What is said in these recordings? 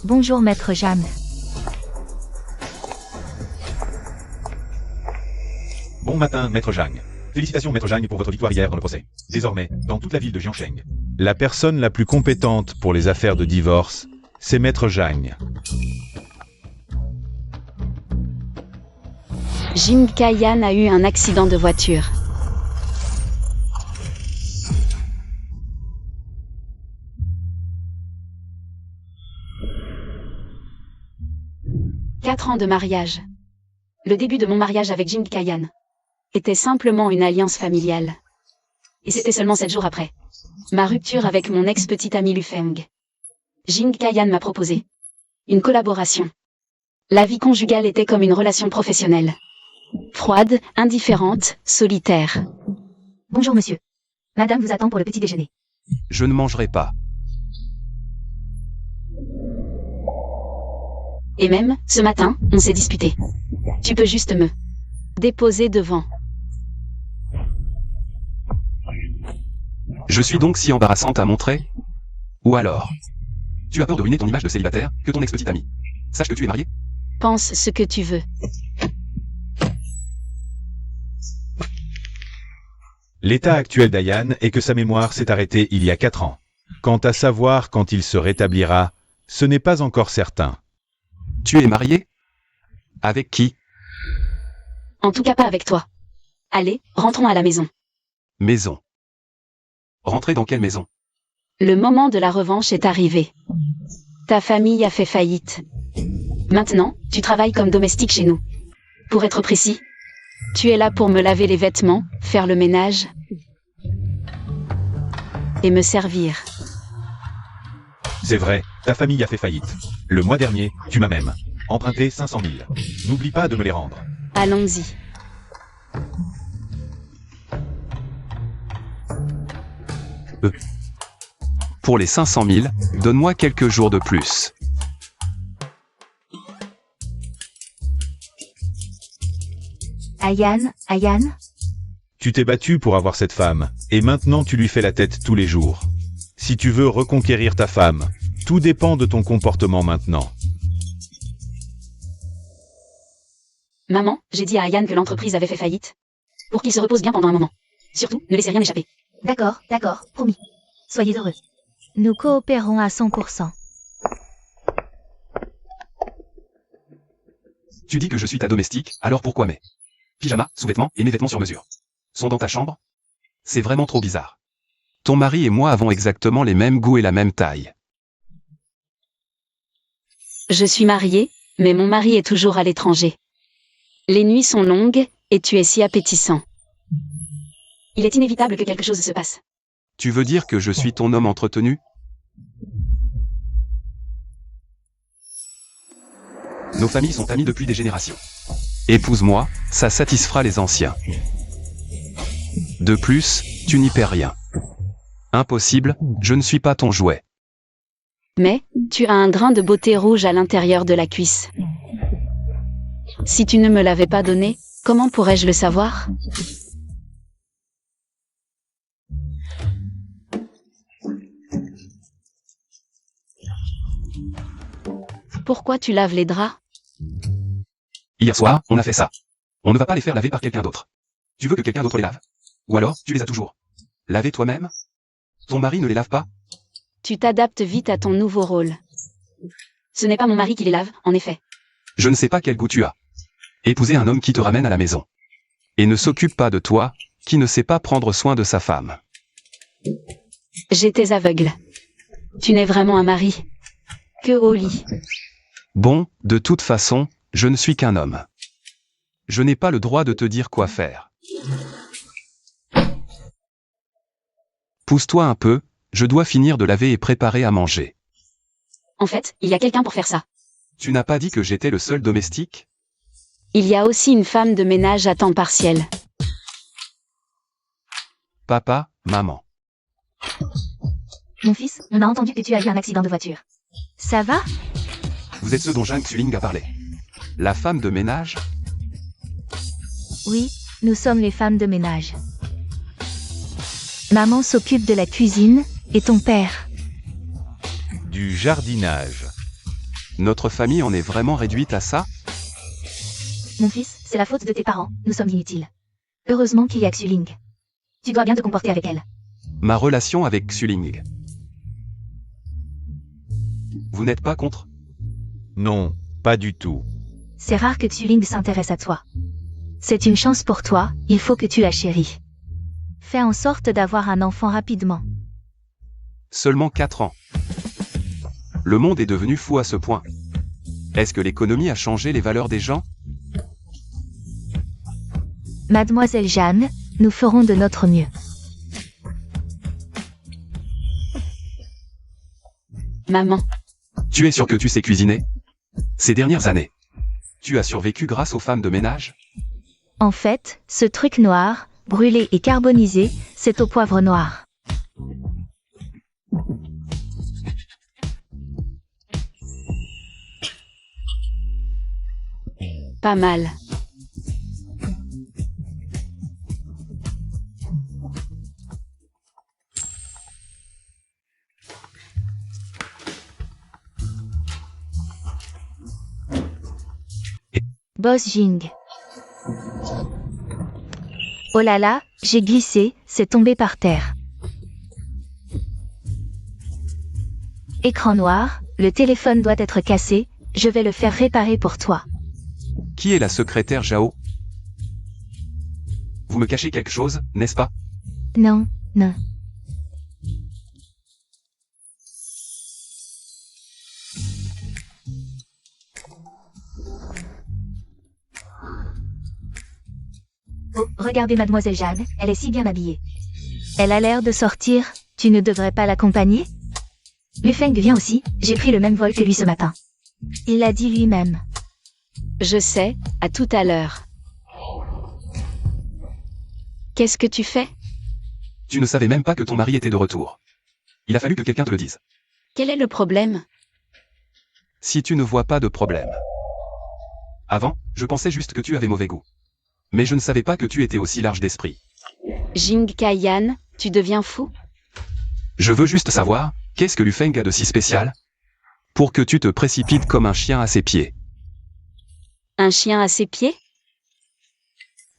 Bonjour maître Jam. Bon matin, maître Zhang. Félicitations maître Zhang pour votre victoire hier dans le procès. Désormais, dans toute la ville de Jiangsheng, la personne la plus compétente pour les affaires de divorce, c'est maître Zhang. Jim Kayan a eu un accident de voiture. « 4 ans de mariage. Le début de mon mariage avec Jim Kayan était simplement une alliance familiale. Et c'était seulement 7 jours après ma rupture avec mon ex-petite amie Lu Feng. Jim Kayan m'a proposé une collaboration. La vie conjugale était comme une relation professionnelle. Froide, indifférente, solitaire. Bonjour monsieur. Madame vous attend pour le petit déjeuner. Je ne mangerai pas. Et même, ce matin, on s'est disputé. Tu peux juste me déposer devant. Je suis donc si embarrassante à montrer? Ou alors? Tu as peur de ruiner ton image de célibataire, que ton ex-petite amie sache que tu es marié? Pense ce que tu veux. L'état actuel d'Ayan est que sa mémoire s'est arrêtée il y a 4 ans. Quant à savoir quand il se rétablira, ce n'est pas encore certain. Tu es marié? Avec qui? En tout cas pas avec toi. Allez, rentrons à la maison. Maison. Rentrer dans quelle maison? Le moment de la revanche est arrivé. Ta famille a fait faillite. Maintenant, tu travailles comme domestique chez nous. Pour être précis, tu es là pour me laver les vêtements, faire le ménage et me servir. C'est vrai, ta famille a fait faillite. Le mois dernier, tu m'as même emprunté 500 000. N'oublie pas de me les rendre. Allons-y. Pour les 500 000, donne-moi quelques jours de plus. Ayan. Tu t'es battu pour avoir cette femme, et maintenant tu lui fais la tête tous les jours. Si tu veux reconquérir ta femme, tout dépend de ton comportement maintenant. Maman, j'ai dit à Ayan que l'entreprise avait fait faillite. Pour qu'il se repose bien pendant un moment. Surtout, ne laissez rien échapper. D'accord, promis. Soyez heureux. Nous coopérons à 100%. Tu dis que je suis ta domestique, alors pourquoi mes pyjamas, sous-vêtements et mes vêtements sur mesure sont dans ta chambre? C'est vraiment trop bizarre. Ton mari et moi avons exactement les mêmes goûts et la même taille. Je suis mariée, mais mon mari est toujours à l'étranger. Les nuits sont longues, et tu es si appétissant. Il est inévitable que quelque chose se passe. Tu veux dire que je suis ton homme entretenu? Nos familles sont amies depuis des générations. Épouse-moi, ça satisfera les anciens. De plus, tu n'y perds rien. Impossible, je ne suis pas ton jouet. Mais, tu as un grain de beauté rouge à l'intérieur de la cuisse. Si tu ne me l'avais pas donné, comment pourrais-je le savoir? Pourquoi tu laves les draps? Hier soir, on a fait ça. On ne va pas les faire laver par quelqu'un d'autre. Tu veux que quelqu'un d'autre les lave? Ou alors, tu les as toujours lavés toi-même? Ton mari ne les lave pas? Tu t'adaptes vite à ton nouveau rôle. Ce n'est pas mon mari qui les lave, en effet. Je ne sais pas quel goût tu as. Épouser un homme qui te ramène à la maison. Et ne s'occupe pas de toi, qui ne sait pas prendre soin de sa femme. J'étais aveugle. Tu n'es vraiment un mari que au lit. Bon, de toute façon, je ne suis qu'un homme. Je n'ai pas le droit de te dire quoi faire. Pousse-toi un peu, je dois finir de laver et préparer à manger. En fait, il y a quelqu'un pour faire ça. Tu n'as pas dit que j'étais le seul domestique? Il y a aussi une femme de ménage à temps partiel. Papa, maman. Mon fils, on a entendu que tu as eu un accident de voiture. Ça va? Vous êtes ceux dont Zhang Xuling a parlé. La femme de ménage? Oui, nous sommes les femmes de ménage. Maman s'occupe de la cuisine, et ton père? Du jardinage. Notre famille en est vraiment réduite à ça? Mon fils, c'est la faute de tes parents, nous sommes inutiles. Heureusement qu'il y a Xuling. Tu dois bien te comporter avec elle. Ma relation avec Xuling. Vous n'êtes pas contre? Non, pas du tout. C'est rare que Xuling s'intéresse à toi. C'est une chance pour toi, il faut que tu la chéris. Fais en sorte d'avoir un enfant rapidement. Seulement 4 ans. Le monde est devenu fou à ce point. Est-ce que l'économie a changé les valeurs des gens? Mademoiselle Jeanne, nous ferons de notre mieux. Maman, Tu es sûr que tu sais cuisiner? Ces dernières années, tu as survécu grâce aux femmes de ménage? En fait, ce truc noir, brûlé et carbonisé, c'est au poivre noir. pas mal. Boss Jing. Oh là là, j'ai glissé, c'est tombé par terre. Écran noir, le téléphone doit être cassé, je vais le faire réparer pour toi. Qui est la secrétaire Zhao? Vous me cachez quelque chose, n'est-ce pas? Non, non. Oh, regardez Mademoiselle Jeanne, elle est si bien habillée. Elle a l'air de sortir, tu ne devrais pas l'accompagner? Lu Feng vient aussi, j'ai pris le même vol que lui ce matin. Il l'a dit lui-même. Je sais, à tout à l'heure. Qu'est-ce que tu fais? Tu ne savais même pas que ton mari était de retour. Il a fallu que quelqu'un te le dise. Quel est le problème? Si tu ne vois pas de problème. Avant, je pensais juste que tu avais mauvais goût. Mais je ne savais pas que tu étais aussi large d'esprit. Jing Kaiyan, tu deviens fou? Je veux juste savoir, qu'est-ce que Lu Feng a de si spécial? Pour que tu te précipites comme un chien à ses pieds. Un chien à ses pieds?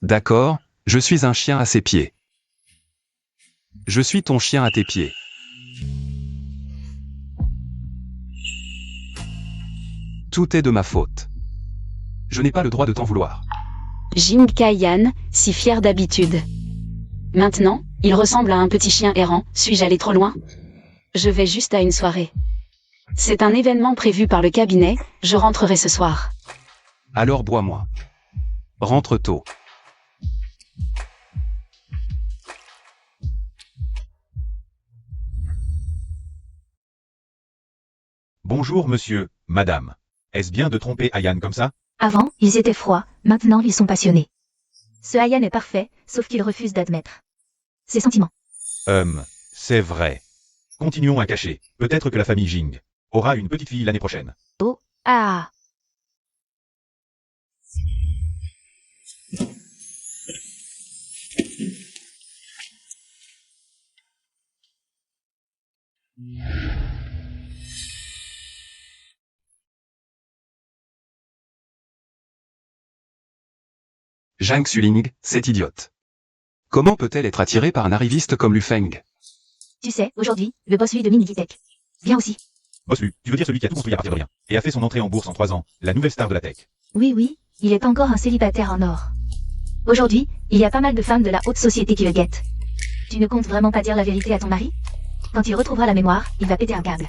D'accord, je suis un chien à ses pieds. Je suis ton chien à tes pieds. Tout est de ma faute. Je n'ai pas le droit de t'en vouloir. Jing Kaiyan, si fier d'habitude. Maintenant, il ressemble à un petit chien errant, suis-je allé trop loin? Je vais juste à une soirée. C'est un événement prévu par le cabinet, je rentrerai ce soir. Alors bois-moi. Rentre tôt. Bonjour monsieur, madame. Est-ce bien de tromper Ayan comme ça? Avant, ils étaient froids, maintenant ils sont passionnés. Ce Ayan est parfait, sauf qu'il refuse d'admettre ses sentiments. C'est vrai. Continuons à cacher. Peut-être que la famille Jing aura une petite fille l'année prochaine. Oh, ah. Zhang Xuling, cette idiote. Comment peut-elle être attirée par un arriviste comme Lu Feng? Tu sais, aujourd'hui, le boss lui de Minigitech vient aussi. Boss Lu, tu veux dire celui qui a tout construit à partir de rien, et a fait son entrée en bourse en 3 ans, la nouvelle star de la tech. Oui, oui, il est encore un célibataire en or. Aujourd'hui, il y a pas mal de femmes de la haute société qui le guettent. Tu ne comptes vraiment pas dire la vérité à ton mari? Quand il retrouvera la mémoire, il va péter un câble.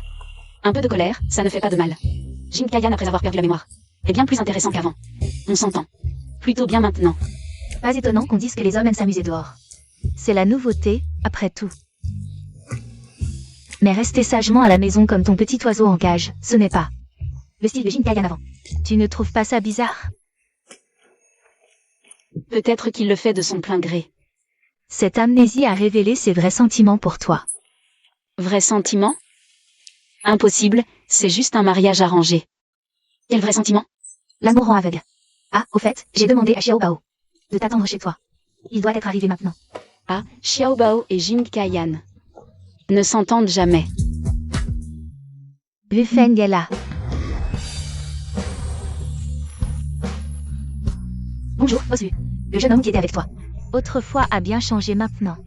Un peu de colère, ça ne fait pas de mal. Jing Kaiyan après avoir perdu la mémoire. Est bien plus intéressant qu'avant. On s'entend. Plutôt bien maintenant. Pas étonnant qu'on dise que les hommes aiment s'amuser dehors. C'est la nouveauté, après tout. Mais rester sagement à la maison comme ton petit oiseau en cage, ce n'est pas le style de Jing Kaiyan avant. Tu ne trouves pas ça bizarre? Peut-être qu'il le fait de son plein gré. Cette amnésie a révélé ses vrais sentiments pour toi. Vrai sentiment? Impossible, c'est juste un mariage arrangé. Quel vrai sentiment? L'amour rend aveugle. Ah, au fait, j'ai demandé à Xiao Bao de t'attendre chez toi. Il doit être arrivé maintenant. Ah, Xiao Bao et Jing Kaiyan ne s'entendent jamais. Lu Feng est là. Bonjour, Bosu. Le jeune homme qui était avec toi. Autrefois a bien changé maintenant.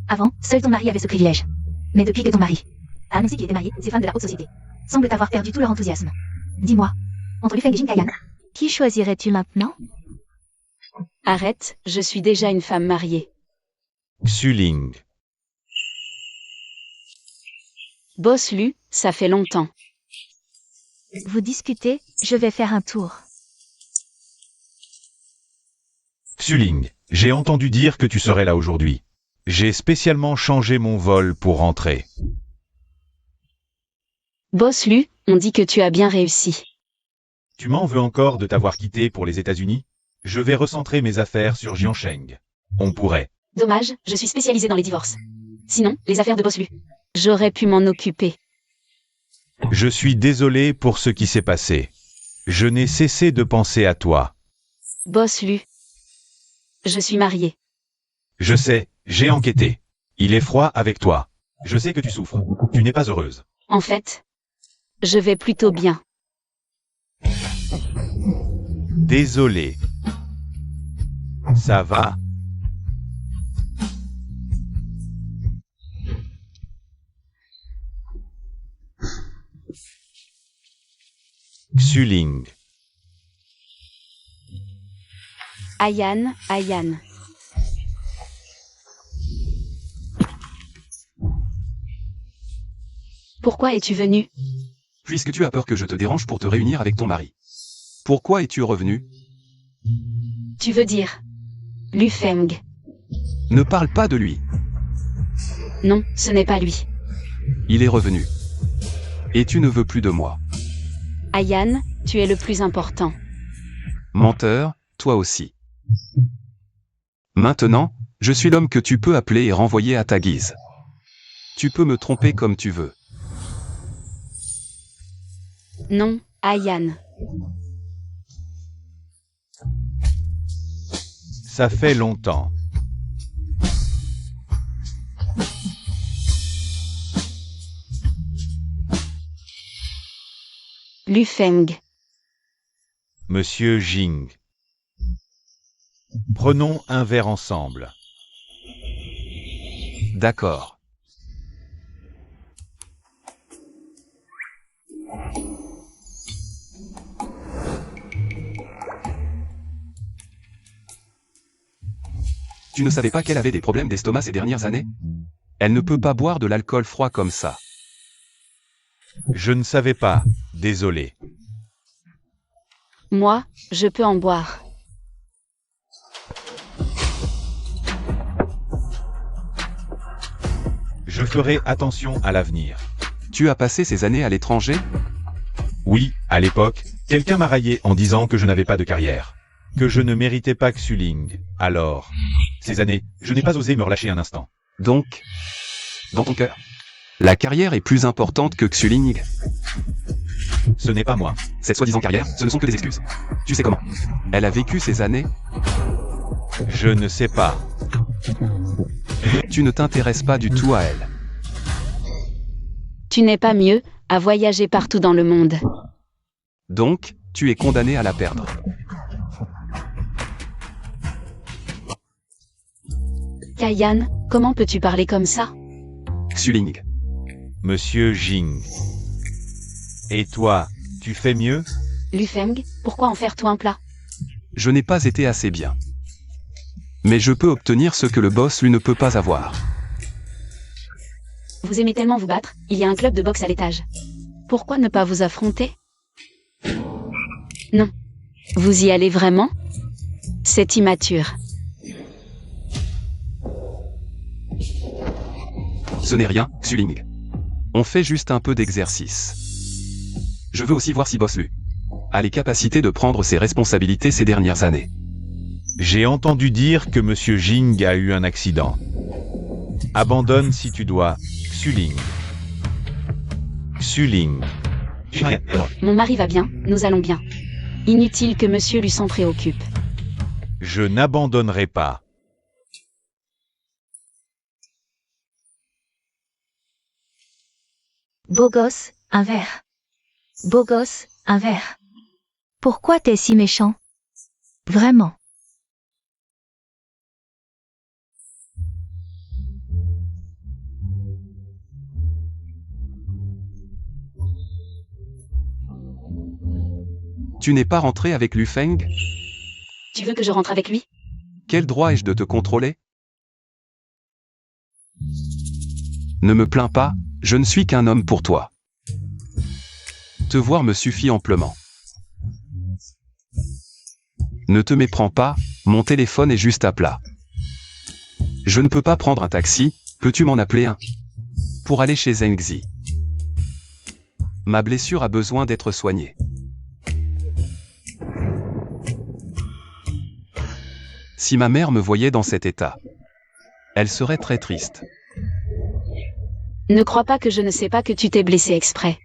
Avant, seul ton mari avait ce privilège. Mais depuis que ton mari, Anne, qui était mariée, ces femmes de la haute société, semblent avoir perdu tout leur enthousiasme. Dis-moi, entre Lu Feng et Jin Kaiyan, qui choisirais-tu maintenant? Arrête, je suis déjà une femme mariée. Xuling. Boss Lu, ça fait longtemps. Vous discutez, je vais faire un tour. Xuling, j'ai entendu dire que tu serais là aujourd'hui. J'ai spécialement changé mon vol pour rentrer. Boss Lu, on dit que tu as bien réussi. Tu m'en veux encore de t'avoir quitté pour les États-Unis? Je vais recentrer mes affaires sur Jiansheng. On pourrait. Dommage, je suis spécialisée dans les divorces. Sinon, les affaires de Boss Lu. J'aurais pu m'en occuper. Je suis désolé pour ce qui s'est passé. Je n'ai cessé de penser à toi. Boss Lu. Je suis mariée. Je sais, j'ai enquêté. Il est froid avec toi. Je sais que tu souffres. Tu n'es pas heureuse. En fait, je vais plutôt bien. Désolé. Ça va? Xuling. Ayan, Ayan. Pourquoi es-tu venu? Puisque tu as peur que je te dérange pour te réunir avec ton mari. Pourquoi es-tu revenu? Tu veux dire Lu Feng. Ne parle pas de lui. Non, ce n'est pas lui. Il est revenu. Et tu ne veux plus de moi. Ayan, tu es le plus important. Menteur, toi aussi. Maintenant, je suis l'homme que tu peux appeler et renvoyer à ta guise. Tu peux me tromper comme tu veux. Non, Ayan. Ça fait longtemps. Lu Feng. Monsieur Jing. Prenons un verre ensemble. D'accord. Tu ne savais pas qu'elle avait des problèmes d'estomac ces dernières années? Elle ne peut pas boire de l'alcool froid comme ça. Je ne savais pas. Désolé. Moi, je peux en boire. Je ferai attention à l'avenir. Tu as passé ces années à l'étranger? Oui, à l'époque, quelqu'un m'a raillé en disant que je n'avais pas de carrière. Que je ne méritais pas Xuling. Alors, ces années, je n'ai pas osé me relâcher un instant. Donc, dans ton cœur, la carrière est plus importante que Xuling. Ce n'est pas moi. Cette soi-disant carrière, ce ne sont que des excuses. Tu sais comment elle a vécu ces années? Je ne sais pas. Tu ne t'intéresses pas du tout à elle. Tu n'es pas mieux à voyager partout dans le monde. Donc, tu es condamné à la perdre. Kaiyan, comment peux-tu parler comme ça? Xuling. Monsieur Jing. Et toi, tu fais mieux? Lu Feng, pourquoi en faire toi un plat? Je n'ai pas été assez bien. Mais je peux obtenir ce que le boss lui ne peut pas avoir. Vous aimez tellement vous battre, il y a un club de boxe à l'étage. Pourquoi ne pas vous affronter? Non. Vous y allez vraiment? C'est immature. Ce n'est rien, Xuling. On fait juste un peu d'exercice. Je veux aussi voir si Boss Lu a les capacités de prendre ses responsabilités ces dernières années. J'ai entendu dire que Monsieur Jing a eu un accident. Abandonne si tu dois. Xuling. Xuling. Mon mari va bien, nous allons bien. Inutile que monsieur lui s'en préoccupe. Je n'abandonnerai pas. Beau gosse, un verre. Beau gosse, un verre. Pourquoi t'es si méchant? Vraiment. Tu n'es pas rentré avec Lu Feng? Tu veux que je rentre avec lui? Quel droit ai-je de te contrôler? Ne me plains pas, je ne suis qu'un homme pour toi. Te voir me suffit amplement. Ne te méprends pas, mon téléphone est juste à plat. Je ne peux pas prendre un taxi, peux-tu m'en appeler un? Pour aller chez Zhengzi. Ma blessure a besoin d'être soignée. Si ma mère me voyait dans cet état, elle serait très triste. Ne crois pas que je ne sais pas que tu t'es blessé exprès.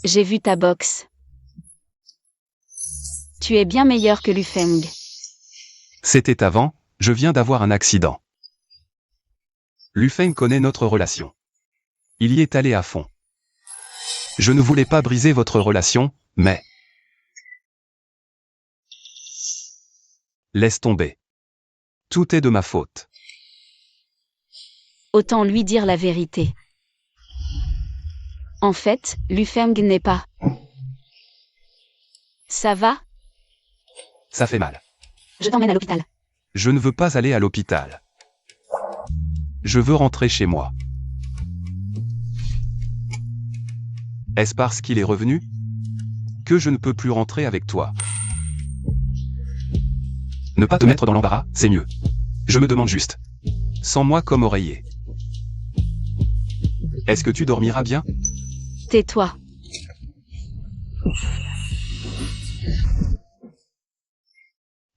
J'ai vu ta boxe. Tu es bien meilleur que Lu Feng. C'était avant, je viens d'avoir un accident. Lu Feng connaît notre relation. Il y est allé à fond. Je ne voulais pas briser votre relation, mais... Laisse tomber. Tout est de ma faute. Autant lui dire la vérité. En fait, Lu Feng n'est pas. Ça va? Ça fait mal. Je t'emmène à l'hôpital. Je ne veux pas aller à l'hôpital. Je veux rentrer chez moi. Est-ce parce qu'il est revenu que je ne peux plus rentrer avec toi? Ne pas te mettre dans l'embarras, c'est mieux. Je me demande juste. Sans moi comme oreiller. Est-ce que tu dormiras bien? Tais-toi.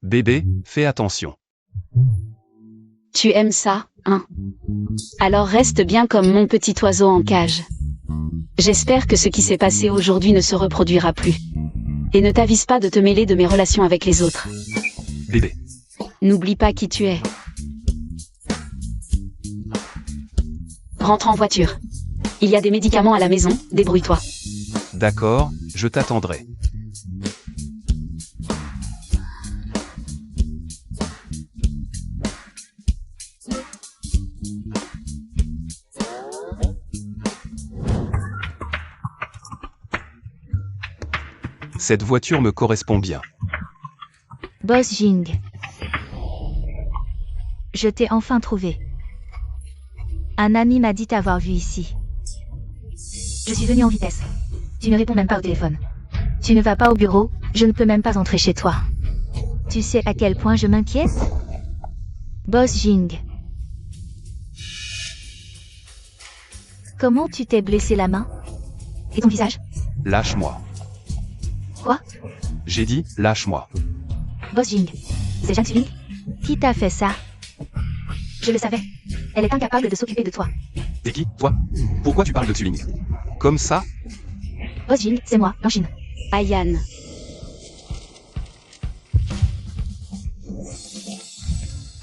Bébé, fais attention. Tu aimes ça, hein? Alors reste bien comme mon petit oiseau en cage. J'espère que ce qui s'est passé aujourd'hui ne se reproduira plus. Et ne t'avise pas de te mêler de mes relations avec les autres. Bébé. N'oublie pas qui tu es. Rentre en voiture. Il y a des médicaments à la maison, débrouille-toi. D'accord, je t'attendrai. Cette voiture me correspond bien. Boss Jing. Je t'ai enfin trouvé. Un ami m'a dit t'avoir vu ici. Je suis venu en vitesse. Tu ne réponds même pas au téléphone. Tu ne vas pas au bureau, je ne peux même pas entrer chez toi. Tu sais à quel point je m'inquiète? Boss Jing. Comment tu t'es blessé la main? Et ton visage? Lâche-moi. Quoi? J'ai dit, lâche-moi. Boss Jing. C'est Jeanne Suling? Qui t'a fait ça? Je le savais. Elle est incapable de s'occuper de toi. T'es qui, toi? Pourquoi tu parles de Tuling? Comme ça? Boss Jing, c'est moi, en Chine. Ayan.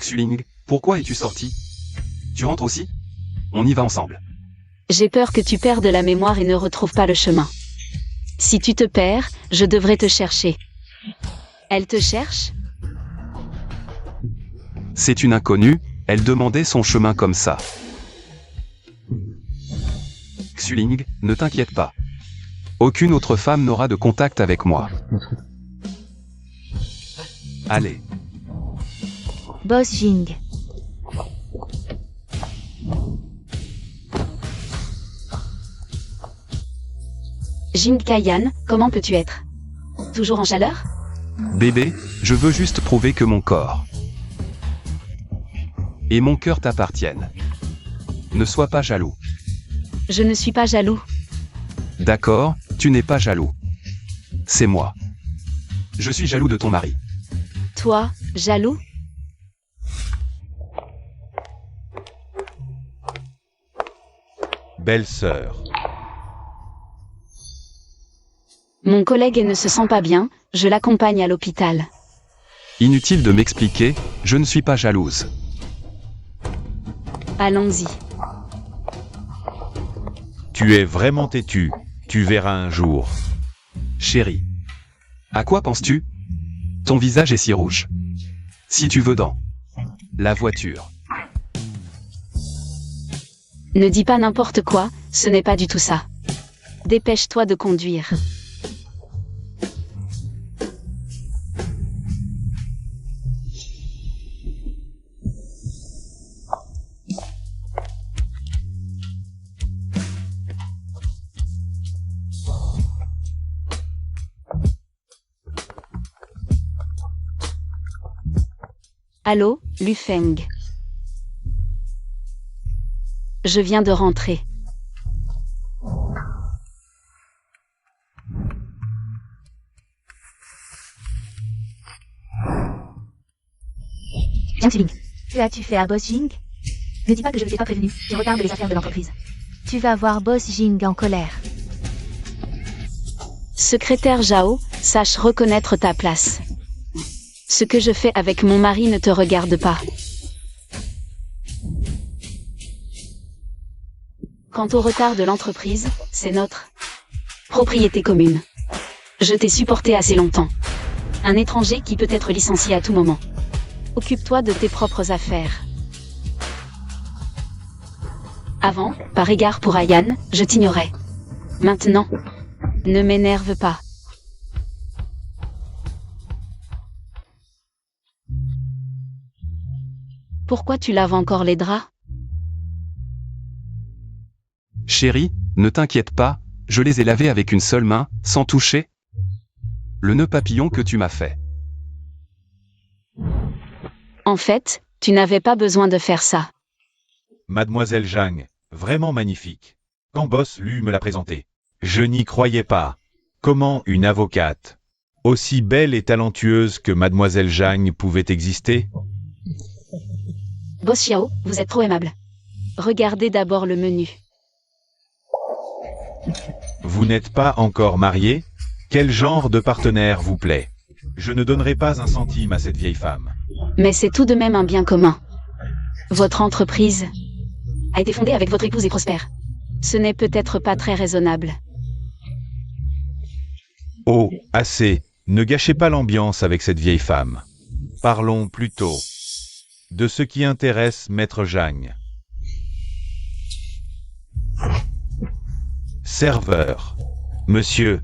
Xuling, pourquoi es-tu sorti? Tu rentres aussi? On y va ensemble. J'ai peur que tu perdes la mémoire et ne retrouves pas le chemin. Si tu te perds, je devrais te chercher. Elle te cherche? C'est une inconnue, elle demandait son chemin comme ça. Xuling, ne t'inquiète pas. Aucune autre femme n'aura de contact avec moi. Allez. Boss Jing. Jing Kayan, comment peux-tu être? Toujours en chaleur? Bébé, je veux juste prouver que mon corps et mon cœur t'appartiennent. Ne sois pas jaloux. Je ne suis pas jaloux. D'accord, tu n'es pas jaloux. C'est moi. Je suis jaloux de ton mari. Toi, jaloux? Belle-sœur. Mon collègue ne se sent pas bien, je l'accompagne à l'hôpital. Inutile de m'expliquer, je ne suis pas jalouse. Allons-y. Tu es vraiment têtu. Tu verras un jour. Chérie. À quoi penses-tu? Ton visage est si rouge. Si tu veux dans la voiture. Ne dis pas n'importe quoi, ce n'est pas du tout ça. Dépêche-toi de conduire. Allô, Lu Feng. Je viens de rentrer. Bien, Tuling. Que as-tu fait à Boss Jing? Ne dis pas que je ne t'ai pas prévenu. Tu retardes les affaires de l'entreprise. Tu vas voir Boss Jing en colère. Secrétaire Zhao, sache reconnaître ta place. Ce que je fais avec mon mari ne te regarde pas. Quant au retard de l'entreprise, c'est notre propriété commune. Je t'ai supporté assez longtemps. Un étranger qui peut être licencié à tout moment. Occupe-toi de tes propres affaires. Avant, par égard pour Ayan, je t'ignorais. Maintenant, ne m'énerve pas. Pourquoi tu laves encore les draps? Chérie, ne t'inquiète pas, je les ai lavés avec une seule main, sans toucher le nœud papillon que tu m'as fait. En fait, tu n'avais pas besoin de faire ça. Mademoiselle Zhang, vraiment magnifique. Quand Boss Lu me l'a présentée, je n'y croyais pas. Comment une avocate, aussi belle et talentueuse que Mademoiselle Zhang pouvait exister? Boss Xiao, vous êtes trop aimable. Regardez d'abord le menu. Vous n'êtes pas encore marié? Quel genre de partenaire vous plaît? Je ne donnerai pas un centime à cette vieille femme. Mais c'est tout de même un bien commun. Votre entreprise a été fondée avec votre épouse et prospère. Ce n'est peut-être pas très raisonnable. Oh, assez. Ne gâchez pas l'ambiance avec cette vieille femme. Parlons plutôt de ce qui intéresse Maître Zhang. Serveur. Monsieur,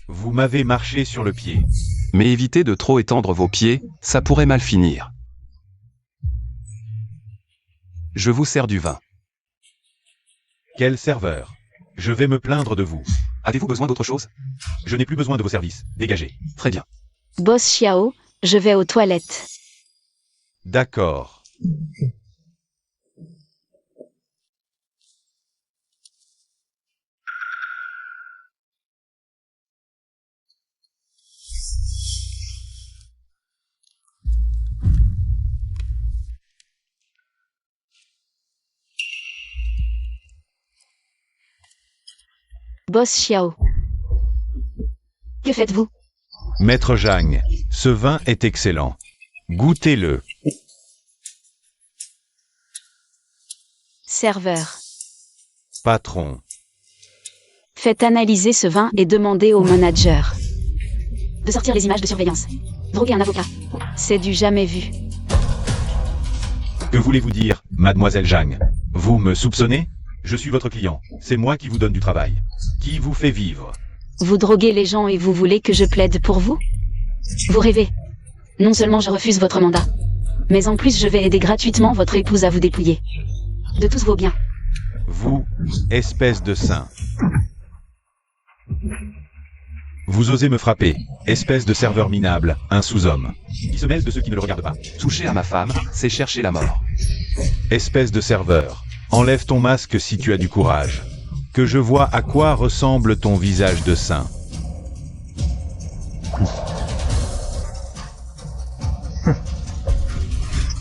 vous m'avez marché sur le pied. Mais évitez de trop étendre vos pieds, ça pourrait mal finir. Je vous sers du vin. Quel serveur? Je vais me plaindre de vous. Avez-vous besoin d'autre chose? Je n'ai plus besoin de vos services. Dégagez. Très bien. Boss Xiao, je vais aux toilettes. D'accord. Boss Xiao. Que faites-vous? Maître Zhang, ce vin est excellent. Goûtez-le. Serveur. Patron. Faites analyser ce vin et demandez au manager de sortir les images de surveillance. Droguer un avocat. C'est du jamais vu. Que voulez-vous dire, Mademoiselle Zhang? Vous me soupçonnez? Je suis votre client. C'est moi qui vous donne du travail. Qui vous fait vivre? Vous droguez les gens et vous voulez que je plaide pour vous? Vous rêvez. Non seulement je refuse votre mandat, mais en plus je vais aider gratuitement votre épouse à vous dépouiller de tous vos biens. Vous, espèce de saint. Vous osez me frapper, espèce de serveur minable, un sous-homme, qui se mêle de ceux qui ne le regardent pas. Toucher à ma femme, c'est chercher la mort. Espèce de serveur, enlève ton masque si tu as du courage. Que je vois à quoi ressemble ton visage de saint.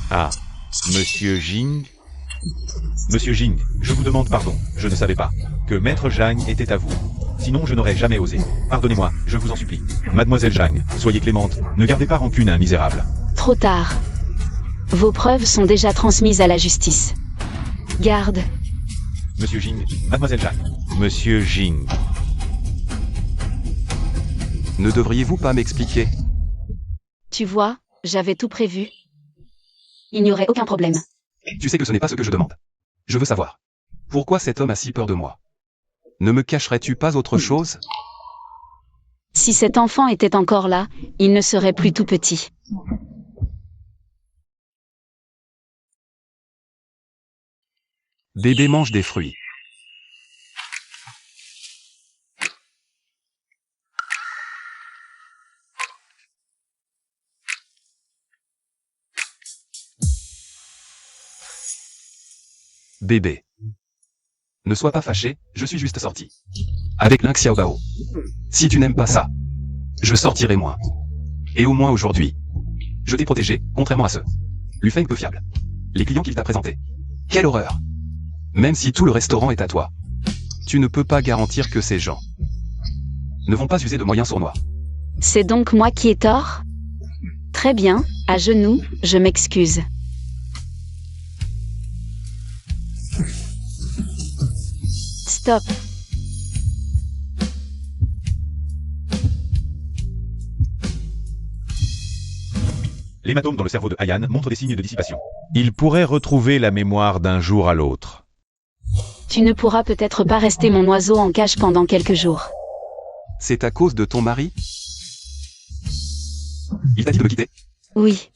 Ah, Monsieur Jing? Monsieur Jing, je vous demande pardon, je ne savais pas que Maître Zhang était à vous. Sinon je n'aurais jamais osé. Pardonnez-moi, je vous en supplie. Mademoiselle Zhang, soyez clémente, ne gardez pas rancune à un misérable. Trop tard. Vos preuves sont déjà transmises à la justice. Garde. Monsieur Jing, Mademoiselle Zhang. Monsieur Jing. Ne devriez-vous pas m'expliquer? Tu vois, j'avais tout prévu. Il n'y aurait aucun problème. Tu sais que ce n'est pas ce que je demande. Je veux savoir. Pourquoi cet homme a si peur de moi? Ne me cacherais-tu pas autre chose? Si cet enfant était encore là, il ne serait plus tout petit. Bébé mange des fruits. Bébé. Ne sois pas fâché, je suis juste sorti. Avec Lynx Xiaobao. Si tu n'aimes pas ça, je sortirai moins. Et au moins aujourd'hui. Je t'ai protégé, contrairement à ceux. Lufeng peu fiable. Les clients qu'il t'a présentés. Quelle horreur. Même si tout le restaurant est à toi. Tu ne peux pas garantir que ces gens ne vont pas user de moyens sournois. C'est donc moi qui ai tort? Très bien, à genoux, je m'excuse. Stop. L'hématome dans le cerveau de Ayan montre des signes de dissipation. Il pourrait retrouver la mémoire d'un jour à l'autre. Tu ne pourras peut-être pas rester mon oiseau en cage pendant quelques jours. C'est à cause de ton mari? Il t'a dit de me quitter? Oui.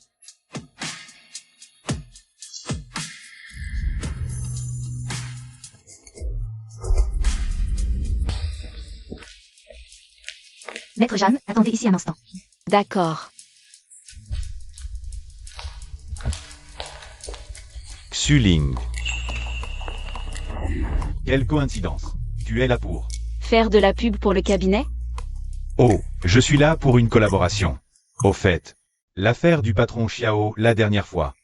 Maître Jeanne, attendez ici un instant. D'accord. Xuling. Quelle coïncidence. Tu es là pour. Faire de la pub pour le cabinet? Oh, je suis là pour une collaboration. Au fait, l'affaire du patron Xiao la dernière fois.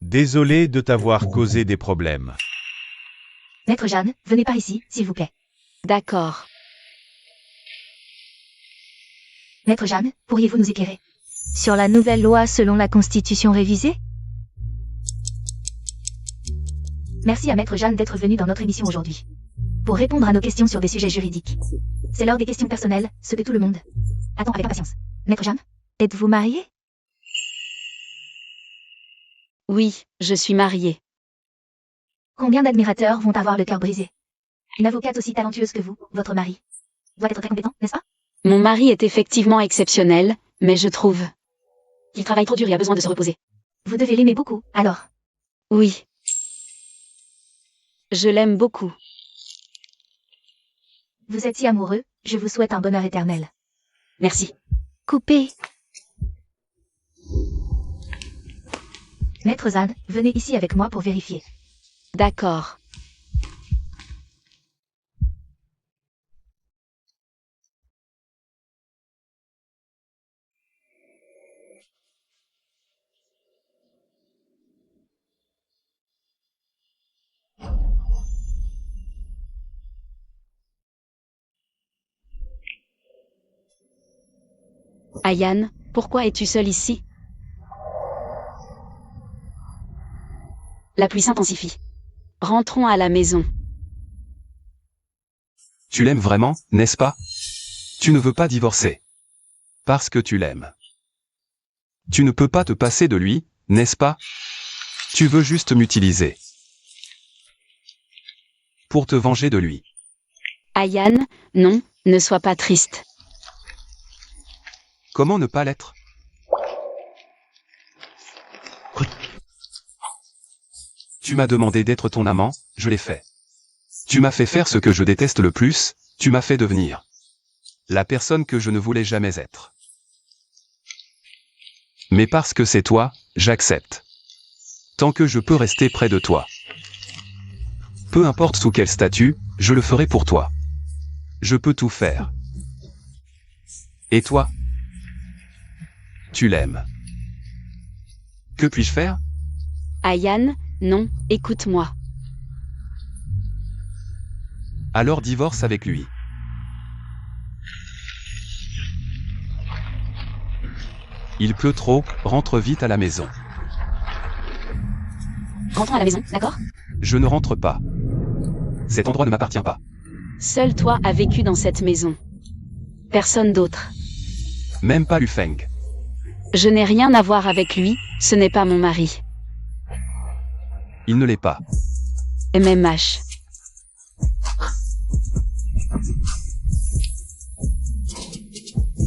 Désolé de t'avoir causé des problèmes. Maître Jeanne, venez par ici, s'il vous plaît. D'accord. Maître Jeanne, pourriez-vous nous éclairer sur la nouvelle loi selon la Constitution révisée? Merci à Maître Jeanne d'être venu dans notre émission aujourd'hui. Pour répondre à nos questions sur des sujets juridiques. C'est l'heure des questions personnelles, ce que tout le monde attend avec impatience. Maître Jeanne, êtes-vous marié? Oui, je suis mariée. Combien d'admirateurs vont avoir le cœur brisé? Une avocate aussi talentueuse que vous, votre mari, doit être très compétent, n'est-ce pas? Mon mari est effectivement exceptionnel, mais je trouve qu'il travaille trop dur et a besoin de se reposer. Vous devez l'aimer beaucoup, alors. Oui. Je l'aime beaucoup. Vous êtes si amoureux, je vous souhaite un bonheur éternel. Merci. Coupé. Maître Zan, venez ici avec moi pour vérifier. D'accord. Ayan, pourquoi es-tu seule ici? La pluie s'intensifie. Rentrons à la maison. Tu l'aimes vraiment, n'est-ce pas? Tu ne veux pas divorcer. Parce que tu l'aimes. Tu ne peux pas te passer de lui, n'est-ce pas? Tu veux juste m'utiliser. Pour te venger de lui. Ayan, non, ne sois pas triste. Comment ne pas l'être? Tu m'as demandé d'être ton amant, je l'ai fait. Tu m'as fait faire ce que je déteste le plus, tu m'as fait devenir la personne que je ne voulais jamais être. Mais parce que c'est toi, j'accepte. Tant que je peux rester près de toi. Peu importe sous quel statut, je le ferai pour toi. Je peux tout faire. Et toi? Tu l'aimes. Que puis-je faire? Ayan, non, écoute-moi. Alors divorce avec lui. Il pleut trop, rentre vite à la maison. Rentrons à la maison, d'accord? Je ne rentre pas. Cet endroit ne m'appartient pas. Seul toi as vécu dans cette maison. personne d'autre. Même pas Lu Feng. Je n'ai rien à voir avec lui, ce n'est pas mon mari. Il ne l'est pas. MMH.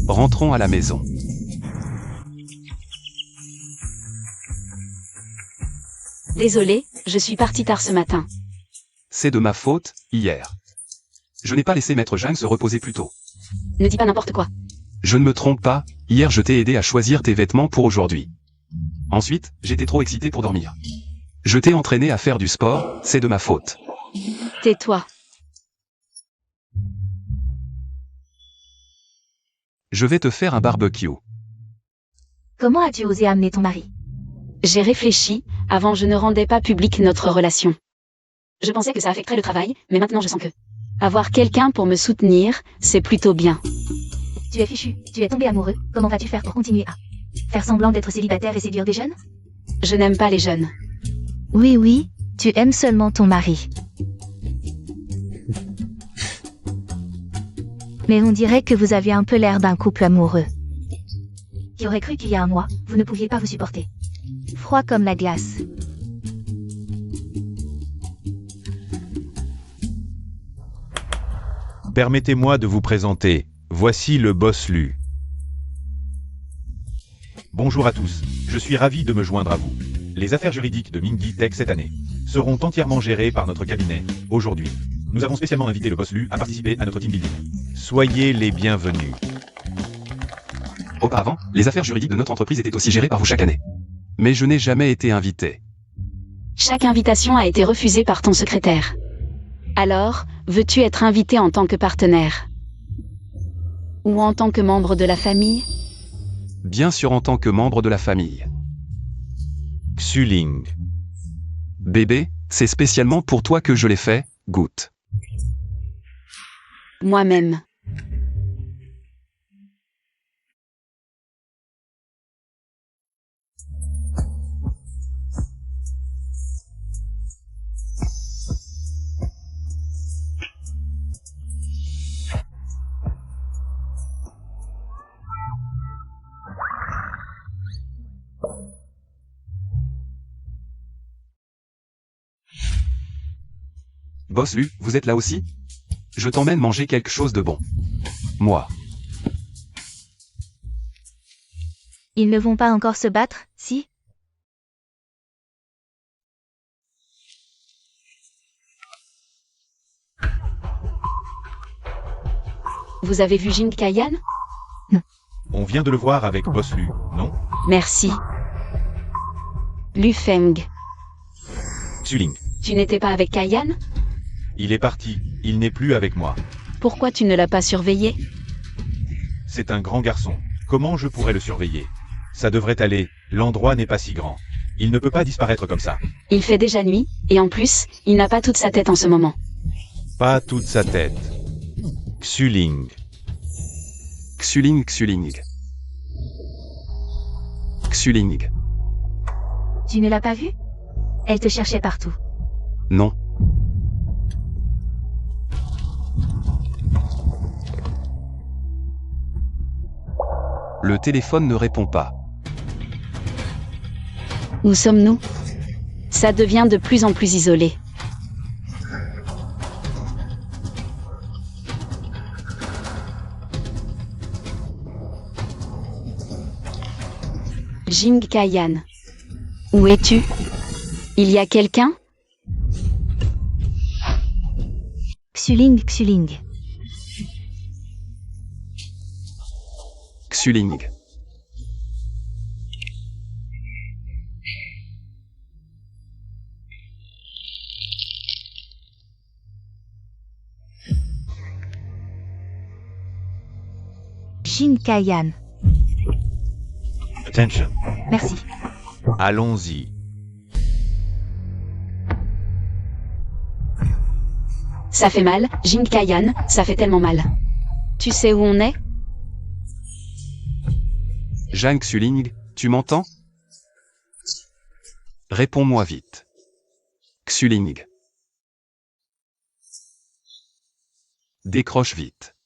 Rentrons à la maison. Désolé, je suis partie tard ce matin. C'est de ma faute, hier. Je n'ai pas laissé Maître Zhang se reposer plus tôt. Ne dis pas n'importe quoi. Je ne me trompe pas, hier je t'ai aidé à choisir tes vêtements pour aujourd'hui. Ensuite, j'étais trop excité pour dormir. Je t'ai entraîné à faire du sport, c'est de ma faute. Tais-toi. Je vais te faire un barbecue. Comment as-tu osé amener ton mari? J'ai réfléchi, avant je ne rendais pas publique notre relation. Je pensais que ça affecterait le travail, mais maintenant je sens que avoir quelqu'un pour me soutenir, c'est plutôt bien. Tu es fichu, tu es tombé amoureux, comment vas-tu faire pour continuer à faire semblant d'être célibataire et séduire des jeunes? Je n'aime pas les jeunes. Oui, oui, tu aimes seulement ton mari. Mais on dirait que vous aviez un peu l'air d'un couple amoureux. Qui aurait cru qu'il y a un mois, vous ne pouviez pas vous supporter. Froid comme la glace. Permettez-moi de vous présenter. Voici le boss Lu. Bonjour à tous, je suis ravi de me joindre à vous. Les affaires juridiques de Mingi Tech cette année seront entièrement gérées par notre cabinet, aujourd'hui. Nous avons spécialement invité le boss Lu à participer à notre team building. Soyez les bienvenus. Auparavant, les affaires juridiques de notre entreprise étaient aussi gérées par vous chaque année. Mais je n'ai jamais été invité. Chaque invitation a été refusée par ton secrétaire. Alors, veux-tu être invité en tant que partenaire? Ou en tant que membre de la famille? Bien sûr en tant que membre de la famille. Xuling. Bébé, c'est spécialement pour toi que je l'ai fait, goûte. Moi-même. Boss Lu, vous êtes là aussi? Je t'emmène manger quelque chose de bon. Moi. Ils ne vont pas encore se battre, si? Vous avez vu Jing Kayan? On vient de le voir avec boss Lu, non? Merci. Lu Feng. Xuling. Tu n'étais pas avec Kayan? Il est parti, il n'est plus avec moi. Pourquoi tu ne l'as pas surveillé? C'est un grand garçon. Comment je pourrais le surveiller? Ça devrait aller, l'endroit n'est pas si grand. Il ne peut pas disparaître comme ça. Il fait déjà nuit, et en plus, il n'a pas toute sa tête en ce moment. Pas toute sa tête. Xuling. Xuling, Xuling. Xuling. Tu ne l'as pas vu? Elle te cherchait partout. Non. Le téléphone ne répond pas. Où sommes-nous? Ça devient de plus en plus isolé. Jing Kayan. Où es-tu? Il y a quelqu'un? Xuling, Xuling. Xuling. Jing Kayan. Attention. Merci. Allons-y. Ça fait mal, Jing Kayan, ça fait tellement mal. Tu sais où on est? Zhang Xuling, tu m'entends? Réponds-moi vite. Xuling. Décroche vite.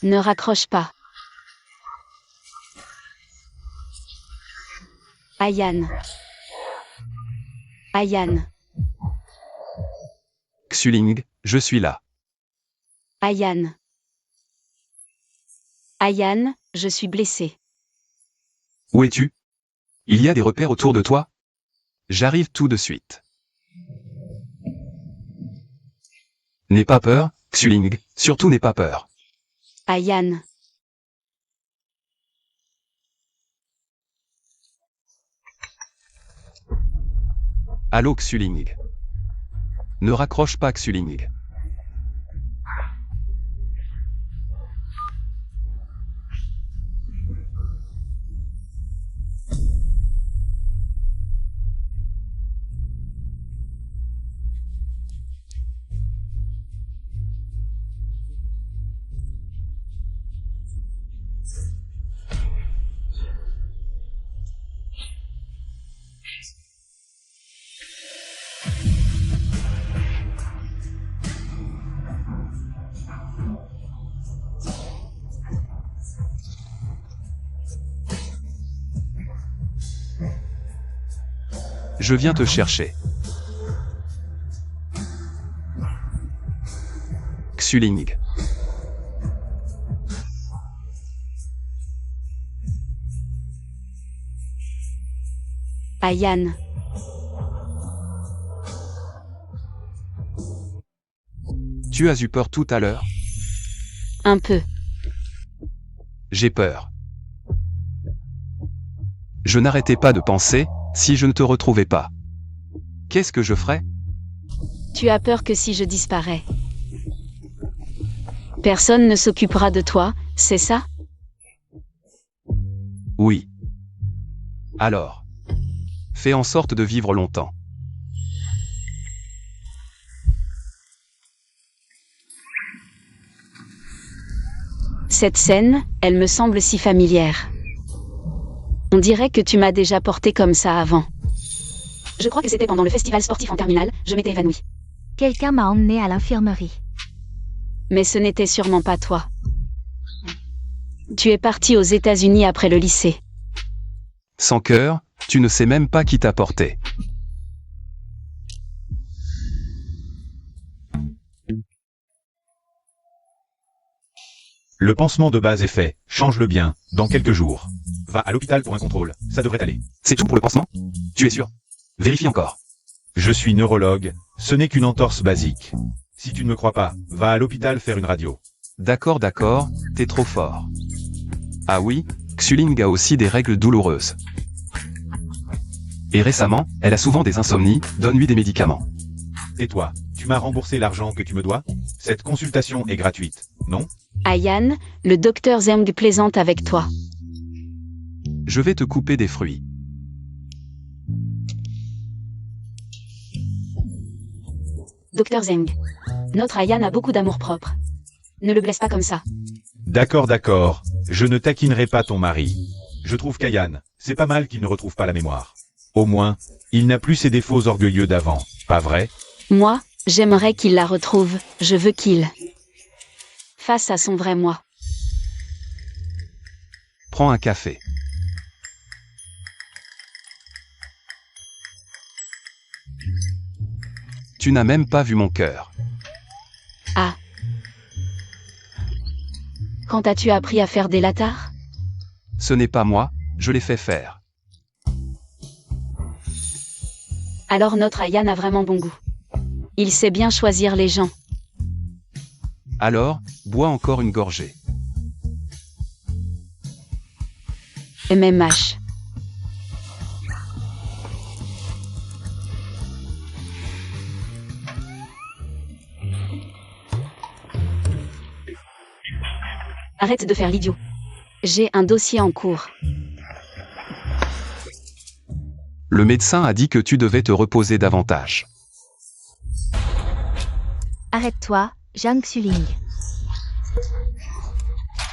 Ne raccroche pas. Ayan. Ayan. Xuling, je suis là. Ayan. Ayan, je suis blessé. Où es-tu? Il y a des repères autour de toi? J'arrive tout de suite. N'aie pas peur, Xuling, surtout n'aie pas peur. Ayan. Allô Xuling. Ne raccroche pas Xuling. Je viens te chercher. Xuling. Ayan. Tu as eu peur tout à l'heure? Un peu. J'ai peur. Je n'arrêtais pas de penser, si je ne te retrouvais pas. Qu'est-ce que je ferais? Tu as peur que si je disparais, personne ne s'occupera de toi, c'est ça? Oui. Alors. Fais en sorte de vivre longtemps. Cette scène, elle me semble si familière. On dirait que tu m'as déjà porté comme ça avant. Je crois que c'était pendant le festival sportif en terminale, je m'étais évanouie. Quelqu'un m'a emmené à l'infirmerie. Mais ce n'était sûrement pas toi. Tu es parti aux États-Unis après le lycée. Sans cœur, tu ne sais même pas qui t'a porté. Le pansement de base est fait, change-le bien, dans quelques jours. Va à l'hôpital pour un contrôle, ça devrait aller. C'est tout pour le pansement? Tu es sûr? Vérifie encore. Je suis neurologue, ce n'est qu'une entorse basique. Si tu ne me crois pas, va à l'hôpital faire une radio. D'accord, t'es trop fort. Ah oui, Xuling a aussi des règles douloureuses. Et récemment, elle a souvent des insomnies, donne-lui des médicaments. Et toi, tu m'as remboursé l'argent que tu me dois? Cette consultation est gratuite, non? Ayan, le docteur Zeng plaisante avec toi. Je vais te couper des fruits. Docteur Zeng. Notre Ayan a beaucoup d'amour-propre. Ne le blesse pas comme ça. D'accord, je ne taquinerai pas ton mari. Je trouve qu'Ayan, c'est pas mal qu'il ne retrouve pas la mémoire. Au moins, il n'a plus ses défauts orgueilleux d'avant, pas vrai? Moi, j'aimerais qu'il la retrouve, je veux qu'il face à son vrai moi. Prends un café. Tu n'as même pas vu mon cœur. Ah. Quand as-tu appris à faire des latards? Ce n'est pas moi, je l'ai fait faire. Alors notre Ayan a vraiment bon goût. Il sait bien choisir les gens. Alors, bois encore une gorgée. MMH. Arrête de faire l'idiot. J'ai un dossier en cours. Le médecin a dit que tu devais te reposer davantage. Arrête-toi, Zhang Xuling.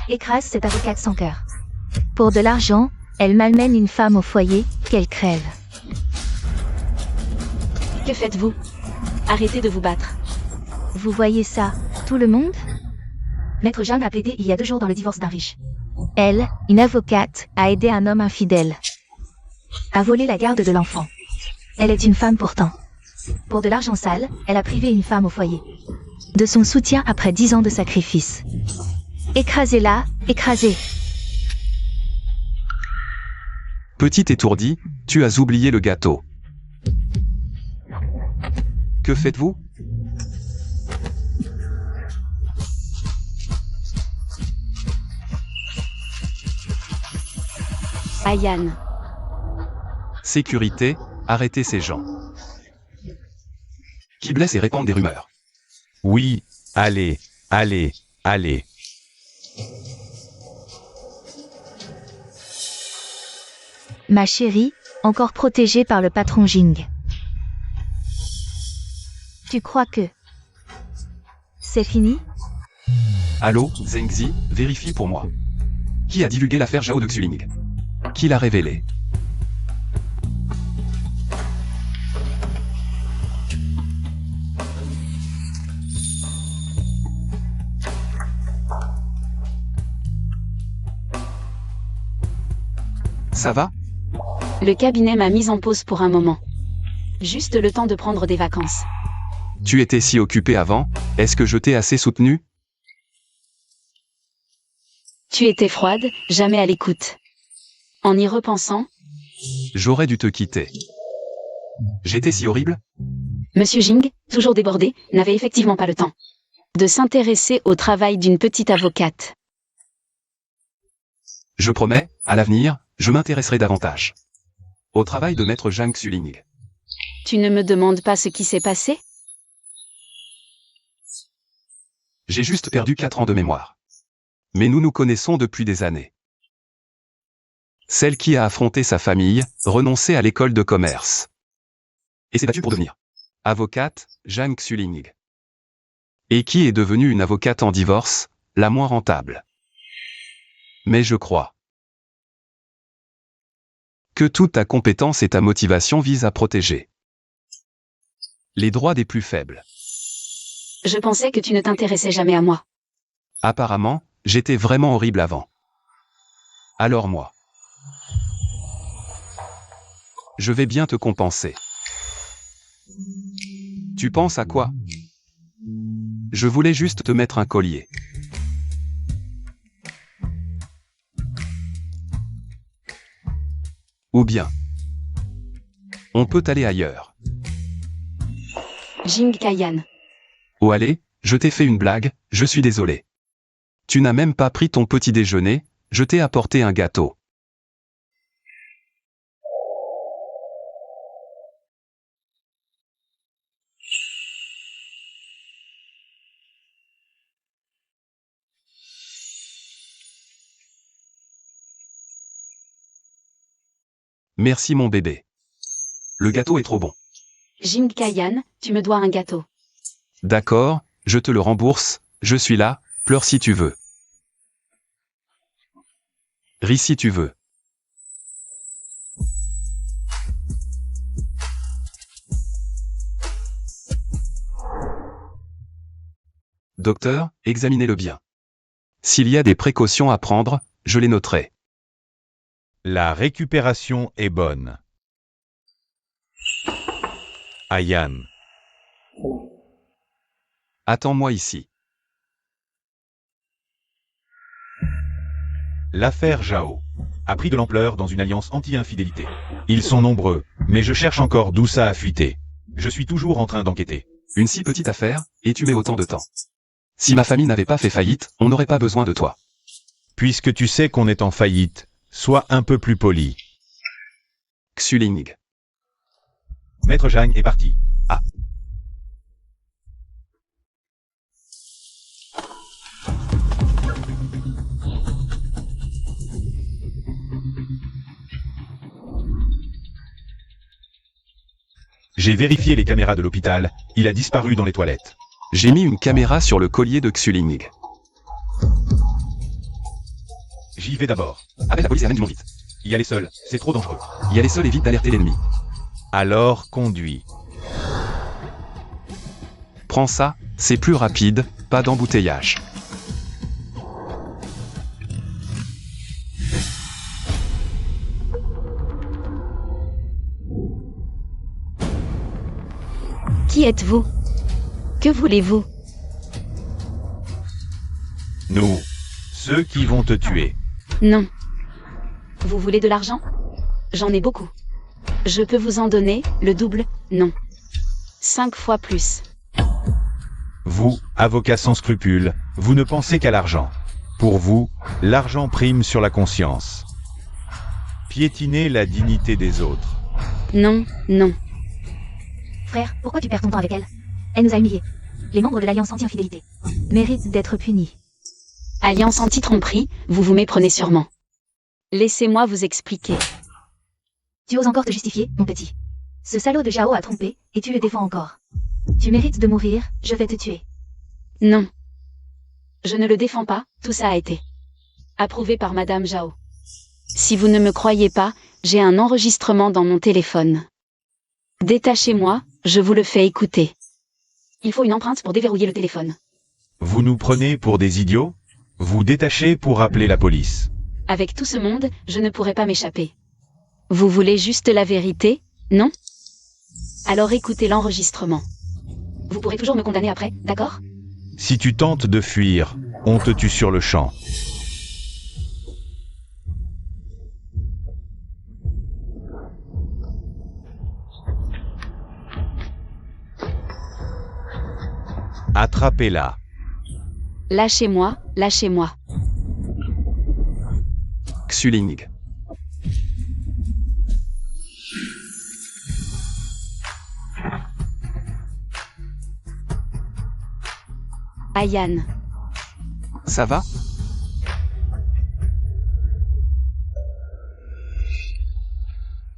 Écrase cette avocate sans cœur. Pour de l'argent, elle malmène une femme au foyer, qu'elle crève. Que faites-vous? Arrêtez de vous battre. Vous voyez ça, tout le monde? Maître Zhang a plaidé il y a 2 jours dans le divorce d'un riche. Elle, une avocate, a aidé un homme infidèle. A volé la garde de l'enfant. Elle est une femme pourtant. Pour de l'argent sale, elle a privé une femme au foyer de son soutien après 10 ans de sacrifice. Écrasez-la, écrasez. Petit étourdi, tu as oublié le gâteau. Que faites-vous? Ayan. Sécurité, arrêtez ces gens. Qui blessent et répandent des rumeurs. Oui, allez, allez, allez. Ma chérie, encore protégée par le patron Jing. Tu crois que c'est fini? Allô, Zhengzi, vérifie pour moi. Qui a divulgué l'affaire Zhao de Xuling? Qui l'a révélé? Ça va? Le cabinet m'a mise en pause pour un moment. Juste le temps de prendre des vacances. Tu étais si occupé avant, est-ce que je t'ai assez soutenu? Tu étais froide, jamais à l'écoute. En y repensant, J'aurais dû te quitter. J'étais si horrible? Monsieur Jing, toujours débordé, n'avait effectivement pas le temps de s'intéresser au travail d'une petite avocate. Je promets, à l'avenir, je m'intéresserai davantage au travail de maître Zhang Xuling. Tu ne me demandes pas ce qui s'est passé? J'ai juste perdu 4 ans de mémoire. Mais nous nous connaissons depuis des années. Celle qui a affronté sa famille, renoncé à l'école de commerce. Et s'est battue pour devenir avocate, Zhang Xuling. Et qui est devenue une avocate en divorce, la moins rentable. Mais je crois que toute ta compétence et ta motivation visent à protéger les droits des plus faibles. Je pensais que tu ne t'intéressais jamais à moi. Apparemment, j'étais vraiment horrible avant. Alors moi, je vais bien te compenser. Tu penses à quoi? Je voulais juste te mettre un collier. Ou bien, on peut aller ailleurs. Jing Kayan. Oh allez, je t'ai fait une blague, je suis désolé. Tu n'as même pas pris ton petit déjeuner, je t'ai apporté un gâteau. Merci mon bébé. Le gâteau est trop bon. Jing Kayan, tu me dois un gâteau. D'accord, je te le rembourse, je suis là, pleure si tu veux. Ris si tu veux. Docteur, examinez-le bien. S'il y a des précautions à prendre, je les noterai. La récupération est bonne. Ayan. Attends-moi ici. L'affaire Zhao a pris de l'ampleur dans une alliance anti-infidélité. Ils sont nombreux, mais je cherche encore d'où ça a fuité. Je suis toujours en train d'enquêter. Une si petite affaire, et tu mets autant de temps. Si ma famille n'avait pas fait faillite, on n'aurait pas besoin de toi. Puisque tu sais qu'on est en faillite, sois un peu plus poli. Xuling. Maître Zhang est parti. Ah. J'ai vérifié les caméras de l'hôpital, il a disparu dans les toilettes. J'ai mis une caméra sur le collier de Xuling. J'y vais d'abord. Appelle la police et ramène du monde vite. Y aller seul, c'est trop dangereux. Y aller seul évite d'alerter l'ennemi. Alors conduis. Prends ça, c'est plus rapide, pas d'embouteillage. Qui êtes-vous? Que voulez-vous? Nous, ceux qui vont te tuer. Non. Vous voulez de l'argent? J'en ai beaucoup. Je peux vous en donner, le double, non. 5 fois plus. Vous, avocat sans scrupules, vous ne pensez qu'à l'argent. Pour vous, l'argent prime sur la conscience. Piétiner la dignité des autres. Non, non. Frère, pourquoi tu perds ton temps avec elle? Elle nous a humiliés. Les membres de l'Alliance anti-infidélité méritent d'être punis. Alliance anti-tromperie, vous vous méprenez sûrement. Laissez-moi vous expliquer. Tu oses encore te justifier, mon petit. Ce salaud de Zhao a trompé, et tu le défends encore. Tu mérites de mourir, je vais te tuer. Non. Je ne le défends pas, tout ça a été approuvé par Madame Zhao. Si vous ne me croyez pas, j'ai un enregistrement dans mon téléphone. Détachez-moi, je vous le fais écouter. Il faut une empreinte pour déverrouiller le téléphone. Vous nous prenez pour des idiots? Vous détachez pour appeler la police. Avec tout ce monde, je ne pourrais pas m'échapper. Vous voulez juste la vérité, non? Alors écoutez l'enregistrement. Vous pourrez toujours me condamner après, d'accord? Si tu tentes de fuir, on te tue sur le champ. Attrapez-la. Lâchez-moi, lâchez-moi. Xuling. Ayan. Ça va?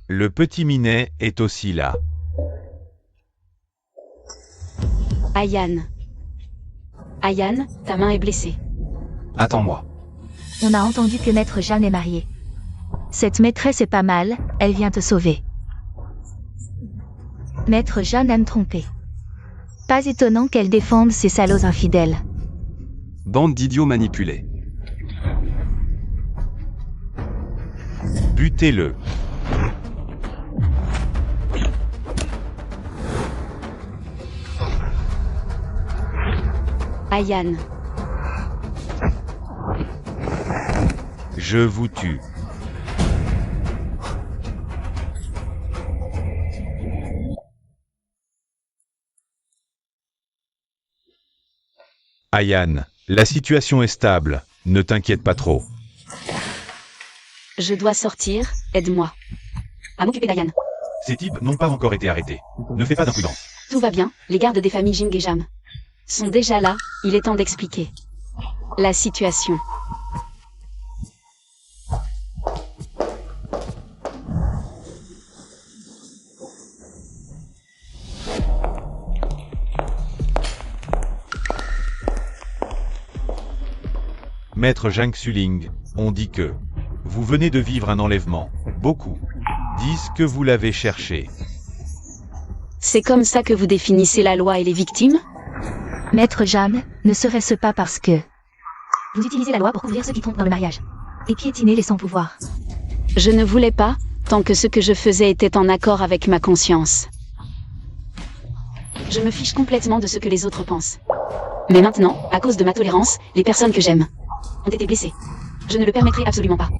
Le petit Minet est aussi là. Ayan. Ayan, ta main est blessée. Attends-moi. On a entendu que Maître Jeanne est mariée. Cette maîtresse est pas mal, elle vient te sauver. Maître Jeanne aime tromper. Pas étonnant qu'elle défende ces salauds infidèles. Bande d'idiots manipulés. Butez-le. Ayan. Je vous tue. Ayan, la situation est stable, ne t'inquiète pas trop. Je dois sortir, aide-moi. À m'occuper d'Ayan. Ces types n'ont pas encore été arrêtés. Ne fais pas d'imprudence. Tout va bien, les gardes des familles Jing et Jam sont déjà là, il est temps d'expliquer la situation. Maître Zhang Xuling, on dit que vous venez de vivre un enlèvement. Beaucoup disent que vous l'avez cherché. C'est comme ça que vous définissez la loi et les victimes? Maître Jeanne, ne serait-ce pas parce que vous utilisez la loi pour couvrir ceux qui trompent dans le mariage et piétiner les sans-pouvoir? Je ne voulais pas, tant que ce que je faisais était en accord avec ma conscience. Je me fiche complètement de ce que les autres pensent. Mais maintenant, à cause de ma tolérance, les personnes que j'aime ont été blessées. Je ne le permettrai absolument pas.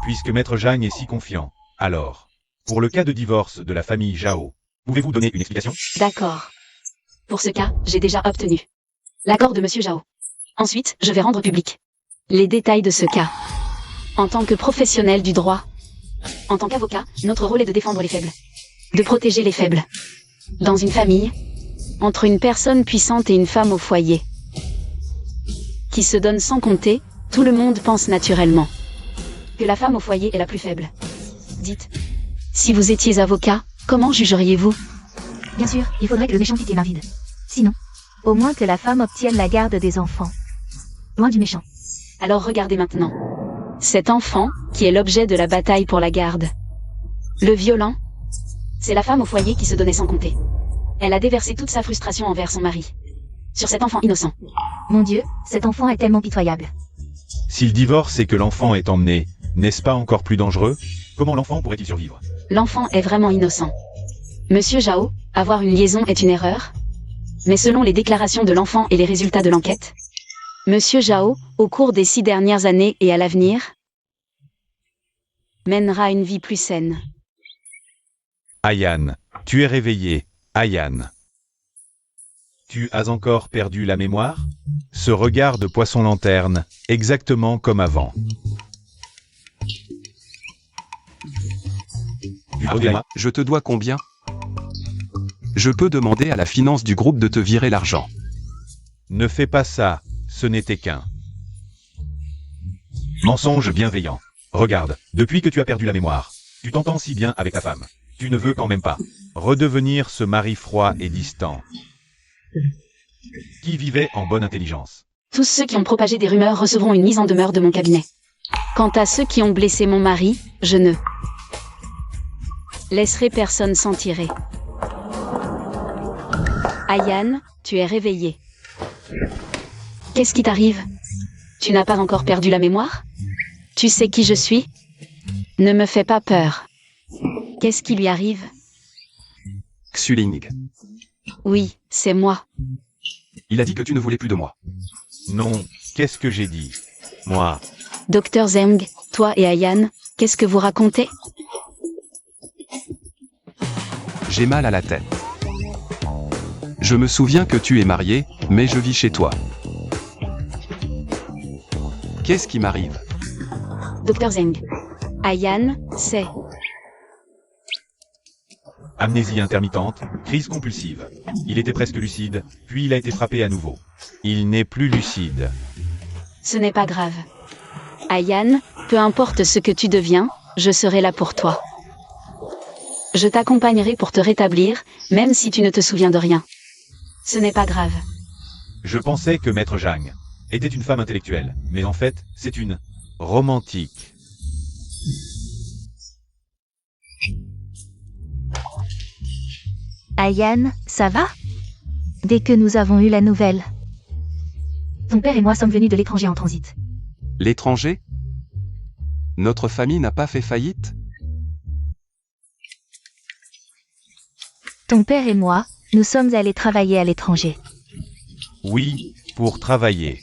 Puisque Maître Zhang est si confiant, alors, pour le cas de divorce de la famille Zhao, pouvez-vous donner une explication? D'accord. Pour ce cas, j'ai déjà obtenu l'accord de Monsieur Zhao. Ensuite, je vais rendre public les détails de ce cas. En tant que professionnel du droit, en tant qu'avocat, notre rôle est de défendre les faibles, de protéger les faibles. Dans une famille, entre une personne puissante et une femme au foyer, qui se donne sans compter, tout le monde pense naturellement que la femme au foyer est la plus faible. Dites, si vous étiez avocat, comment jugeriez-vous? Bien sûr, il faudrait que le méchant quitte les mains vides. Sinon, au moins que la femme obtienne la garde des enfants. Loin du méchant. Alors regardez maintenant. Cet enfant, qui est l'objet de la bataille pour la garde. Le violent, c'est la femme au foyer qui se donnait sans compter. Elle a déversé toute sa frustration envers son mari. sur cet enfant innocent. Mon Dieu, cet enfant est tellement pitoyable. S'il divorce et que l'enfant est emmené, n'est-ce pas encore plus dangereux? Comment l'enfant pourrait-il survivre? L'enfant est vraiment innocent. Monsieur Zhao, avoir une liaison est une erreur? Mais selon les déclarations de l'enfant et les résultats de l'enquête, Monsieur Zhao, au cours des 6 dernières années et à l'avenir, mènera une vie plus saine. Ayan, tu es réveillé, Ayan. Tu as encore perdu la mémoire? Ce regard de poisson-lanterne, exactement comme avant. Pardonnez-moi. Je te dois combien? Je peux demander à la finance du groupe de te virer l'argent. Ne fais pas ça, ce n'était qu'un mensonge bienveillant. Regarde, depuis que tu as perdu la mémoire, tu t'entends si bien avec ta femme. Tu ne veux quand même pas redevenir ce mari froid et distant qui vivait en bonne intelligence. Tous ceux qui ont propagé des rumeurs recevront une mise en demeure de mon cabinet. Quant à ceux qui ont blessé mon mari, je ne laisserai personne s'en tirer. Ayan, tu es réveillé. Qu'est-ce qui t'arrive? Tu n'as pas encore perdu la mémoire? Tu sais qui je suis? Ne me fais pas peur. Qu'est-ce qui lui arrive? Xuling. Oui, c'est moi. Il a dit que tu ne voulais plus de moi. Non, qu'est-ce que j'ai dit? Moi, Docteur Zeng, toi et Ayan, qu'est-ce que vous racontez? J'ai mal à la tête. Je me souviens que tu es marié, mais je vis chez toi. Qu'est-ce qui m'arrive? Docteur Zeng. Ayan, c'est... amnésie intermittente, crise compulsive. Il était presque lucide, puis il a été frappé à nouveau. Il n'est plus lucide. Ce n'est pas grave. Ayan, peu importe ce que tu deviens, je serai là pour toi. Je t'accompagnerai pour te rétablir, même si tu ne te souviens de rien. Ce n'est pas grave. Je pensais que Maître Zhang était une femme intellectuelle, mais en fait, c'est une romantique. Ayan, ça va? Dès que nous avons eu la nouvelle. Ton père et moi sommes venus de l'étranger en transit. L'étranger? Notre famille n'a pas fait faillite? Ton père et moi, nous sommes allés travailler à l'étranger. Oui, pour travailler.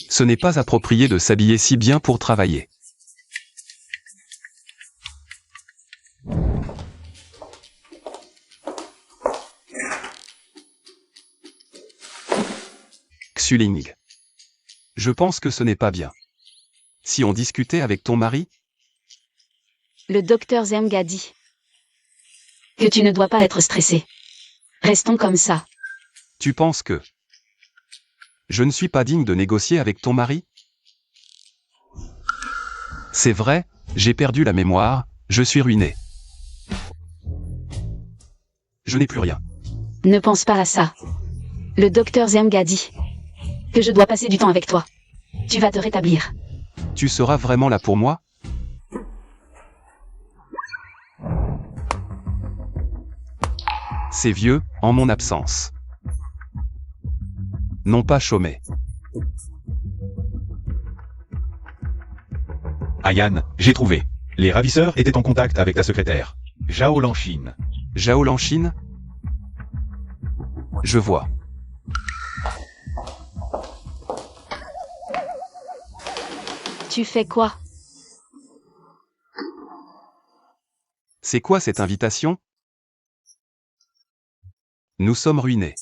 Ce n'est pas approprié de s'habiller si bien pour travailler. Xuling. Je pense que ce n'est pas bien. Si on discutait avec ton mari? Le docteur Zeng a dit que tu ne dois pas être stressé. Restons comme ça. Tu penses que je ne suis pas digne de négocier avec ton mari? C'est vrai, j'ai perdu la mémoire, je suis ruiné. Je n'ai plus rien. Ne pense pas à ça. Le docteur Zeng a dit que je dois passer du temps avec toi. Tu vas te rétablir. Tu seras vraiment là pour moi? C'est vieux, en mon absence. Non pas chômé. Ayan, j'ai trouvé. Les ravisseurs étaient en contact avec ta secrétaire, Zhao Lanxin. Zhao Lanxin? Je vois. Tu fais quoi? C'est quoi cette invitation? Nous sommes ruinés.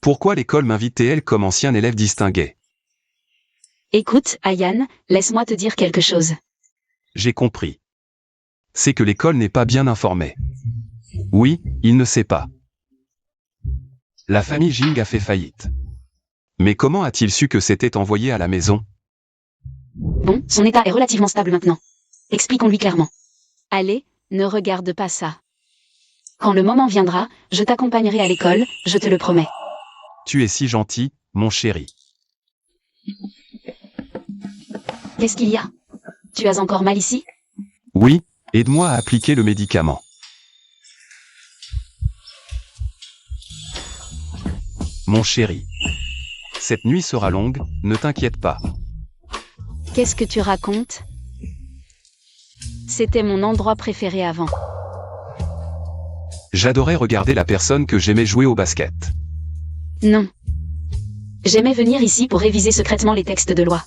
Pourquoi l'école m'invitait-elle comme ancien élève distingué? Écoute, Ayan, laisse-moi te dire quelque chose. J'ai compris. C'est que l'école n'est pas bien informée. Oui, il ne sait pas. La famille Jing a fait faillite. Mais comment a-t-il su que c'était envoyé à la maison? Bon, son état est relativement stable maintenant. Expliquons-lui clairement. Allez, ne regarde pas ça. Quand le moment viendra, je t'accompagnerai à l'école, je te le promets. Tu es si gentil, mon chéri. Qu'est-ce qu'il y a? Tu as encore mal ici? Oui, aide-moi à appliquer le médicament. Mon chéri. Cette nuit sera longue, ne t'inquiète pas. Qu'est-ce que tu racontes? C'était mon endroit préféré avant. J'adorais regarder la personne que j'aimais jouer au basket. Non. J'aimais venir ici pour réviser secrètement les textes de loi.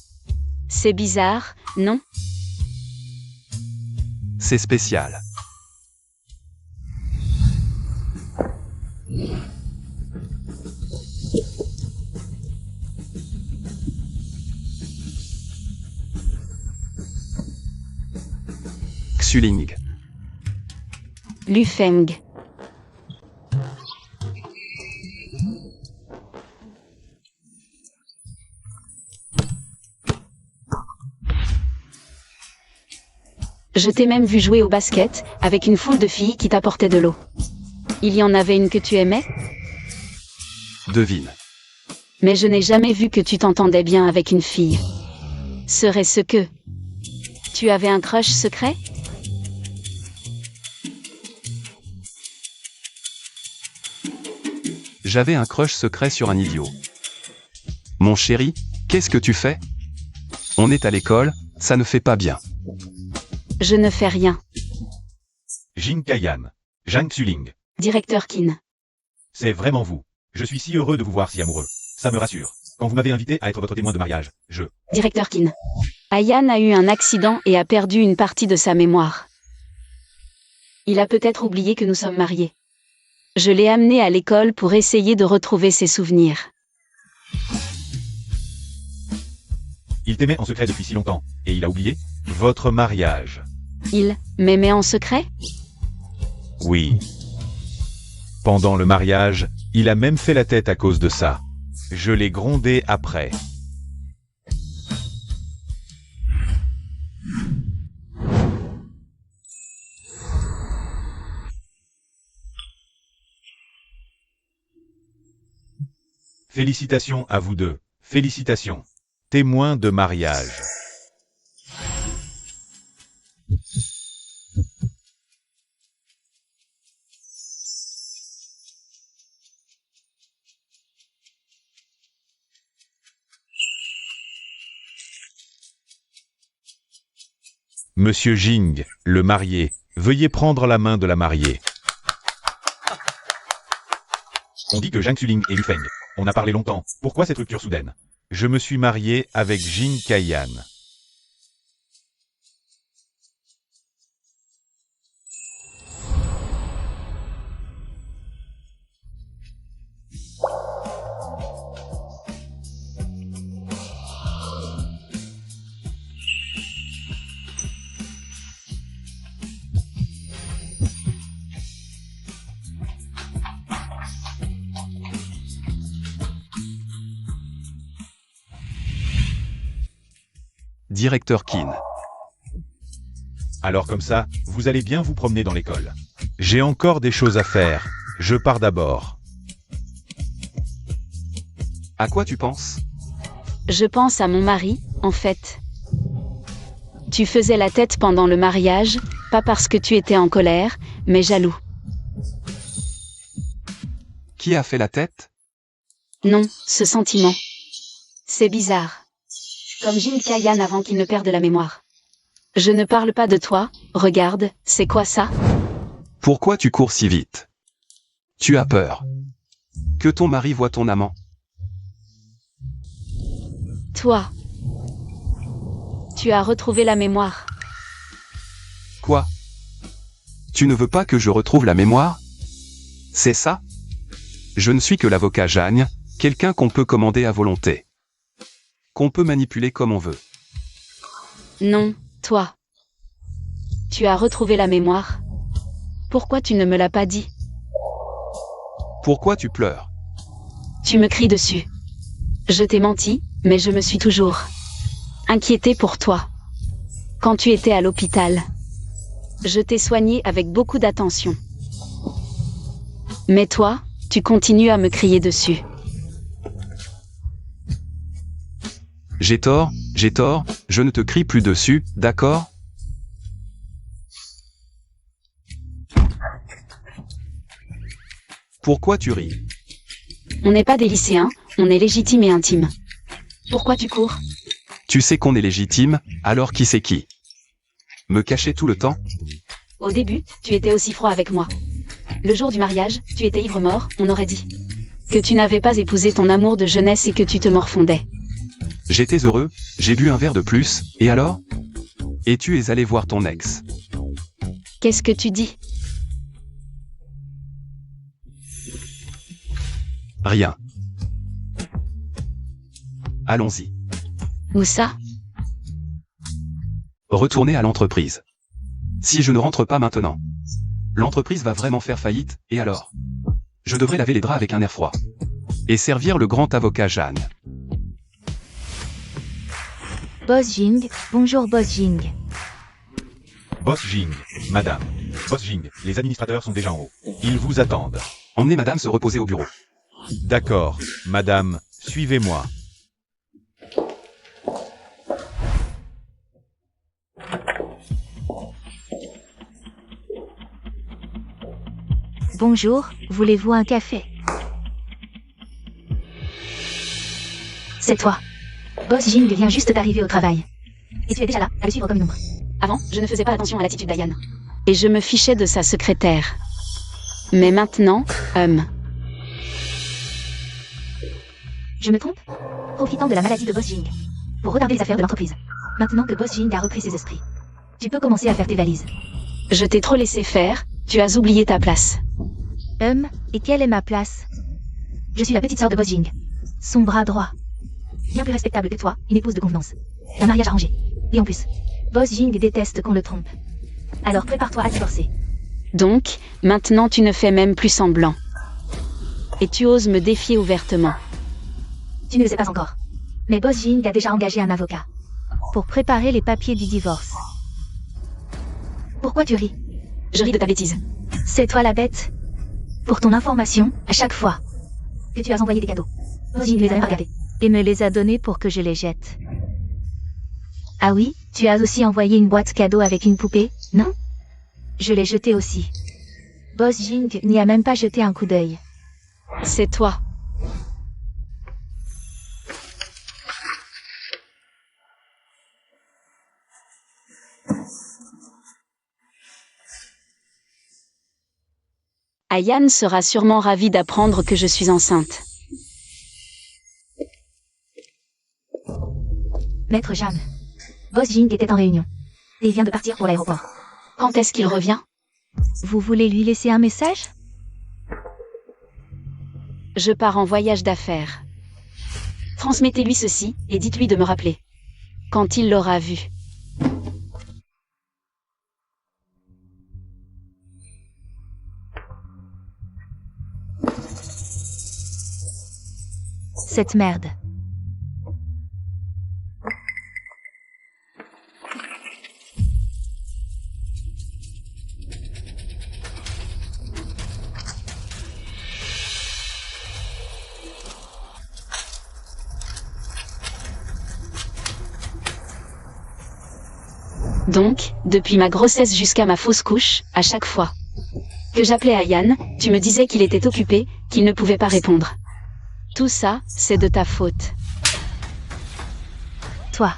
C'est bizarre, non? C'est spécial. Xuling. Lu Feng. Je t'ai même vu jouer au basket, avec une foule de filles qui t'apportaient de l'eau. Il y en avait une que tu aimais? Devine. Mais je n'ai jamais vu que tu t'entendais bien avec une fille. Serait-ce que... tu avais un crush secret? J'avais un crush secret sur un idiot. Mon chéri, qu'est-ce que tu fais? On est à l'école, ça ne fait pas bien. Je ne fais rien. Jing Kaiyan. Zhang Xuling. Directeur Qin. C'est vraiment vous. Je suis si heureux de vous voir si amoureux. Ça me rassure. Quand vous m'avez invité à être votre témoin de mariage, Directeur Qin. Ayan a eu un accident et a perdu une partie de sa mémoire. Il a peut-être oublié que nous sommes mariés. Je l'ai amené à l'école pour essayer de retrouver ses souvenirs. Il t'aimait en secret depuis si longtemps, et il a oublié votre mariage. Il m'aimait en secret? Oui. Pendant le mariage, il a même fait la tête à cause de ça. Je l'ai grondé après. Félicitations à vous deux. Félicitations. Témoin de mariage. Monsieur Jing, le marié, veuillez prendre la main de la mariée. On dit que Zhang Xuling et Lu Feng. On a parlé longtemps. Pourquoi cette rupture soudaine? Je me suis marié avec Jing Kaiyan. Directeur Qin. Alors comme ça, vous allez bien vous promener dans l'école. J'ai encore des choses à faire. Je pars d'abord. À quoi tu penses? Je pense à mon mari, en fait. Tu faisais la tête pendant le mariage, pas parce que tu étais en colère, mais jaloux. Qui a fait la tête? Non, ce sentiment. C'est bizarre. Comme Jing Kaiyan avant qu'il ne perde la mémoire. Je ne parle pas de toi, regarde, c'est quoi ça? Pourquoi tu cours si vite? Tu as peur. Que ton mari voie ton amant. Toi. Tu as retrouvé la mémoire. Quoi? Tu ne veux pas que je retrouve la mémoire? C'est ça? Je ne suis que l'avocat Jagne, quelqu'un qu'on peut commander à volonté. Qu'on peut manipuler comme on veut. Non, toi. Tu as retrouvé la mémoire. Pourquoi tu ne me l'as pas dit? Pourquoi tu pleures? Tu me cries dessus. Je t'ai menti, mais je me suis toujours inquiétée pour toi. Quand tu étais à l'hôpital, je t'ai soigné avec beaucoup d'attention. Mais toi, tu continues à me crier dessus. J'ai tort, je ne te crie plus dessus, d'accord? Pourquoi tu ris? On n'est pas des lycéens, on est légitime et intime. Pourquoi tu cours? Tu sais qu'on est légitime, alors qui c'est qui? Me cacher tout le temps? Au début, tu étais aussi froid avec moi. Le jour du mariage, tu étais ivre-mort, on aurait dit. Que tu n'avais pas épousé ton amour de jeunesse et que tu te morfondais. J'étais heureux, j'ai bu un verre de plus, et alors? Et tu es allé voir ton ex. Qu'est-ce que tu dis? Rien. Allons-y. Où ça? Retournez à l'entreprise. Si je ne rentre pas maintenant, l'entreprise va vraiment faire faillite, et alors? Je devrais laver les draps avec un air froid. Et servir le grand avocat Jeanne. Boss Jing, bonjour Boss Jing. Boss Jing, madame. Boss Jing, les administrateurs sont déjà en haut. Ils vous attendent. Emmenez madame se reposer au bureau. D'accord, madame, suivez-moi. Bonjour, voulez-vous un café? C'est toi. Boss Jing vient juste d'arriver au travail. Et tu es déjà là, à le suivre comme une ombre. Avant, je ne faisais pas attention à l'attitude d'Ayan. Et je me fichais de sa secrétaire. Mais maintenant, Je me trompe? Profitant de la maladie de Boss Jing. Pour retarder les affaires de l'entreprise. Maintenant que Boss Jing a repris ses esprits. Tu peux commencer à faire tes valises. je t'ai trop laissé faire, tu as oublié ta place. Et quelle est ma place? Je suis la petite sœur de Boss Jing. Son bras droit. Bien plus respectable que toi, une épouse de convenance. Un mariage arrangé. Et en plus, Boss Jing déteste qu'on le trompe. Alors prépare-toi à divorcer. Donc, maintenant tu ne fais même plus semblant. Et tu oses me défier ouvertement. Tu ne le sais pas encore. Mais Boss Jing a déjà engagé un avocat. Pour préparer les papiers du divorce. Pourquoi tu ris? Je ris de ta bêtise. C'est toi la bête. Pour ton information, à chaque fois que tu as envoyé des cadeaux, Boss Jing les a même pas regardés. Et me les a donnés pour que je les jette. Ah oui, tu as aussi envoyé une boîte cadeau avec une poupée, non? Je l'ai jetée aussi. Boss Jing n'y a même pas jeté un coup d'œil. C'est toi. Ayan sera sûrement ravie d'apprendre que je suis enceinte. Maître Jeanne. Boss Jing était en réunion. Et il vient de partir pour l'aéroport. Quand est-ce qu'il revient? Vous voulez lui laisser un message? Je pars en voyage d'affaires. Transmettez-lui ceci, et dites-lui de me rappeler. Quand il l'aura vu. Cette merde. Donc, depuis ma grossesse jusqu'à ma fausse couche, à chaque fois que j'appelais Ayan, tu me disais qu'il était occupé, qu'il ne pouvait pas répondre. Tout ça, c'est de ta faute. Toi.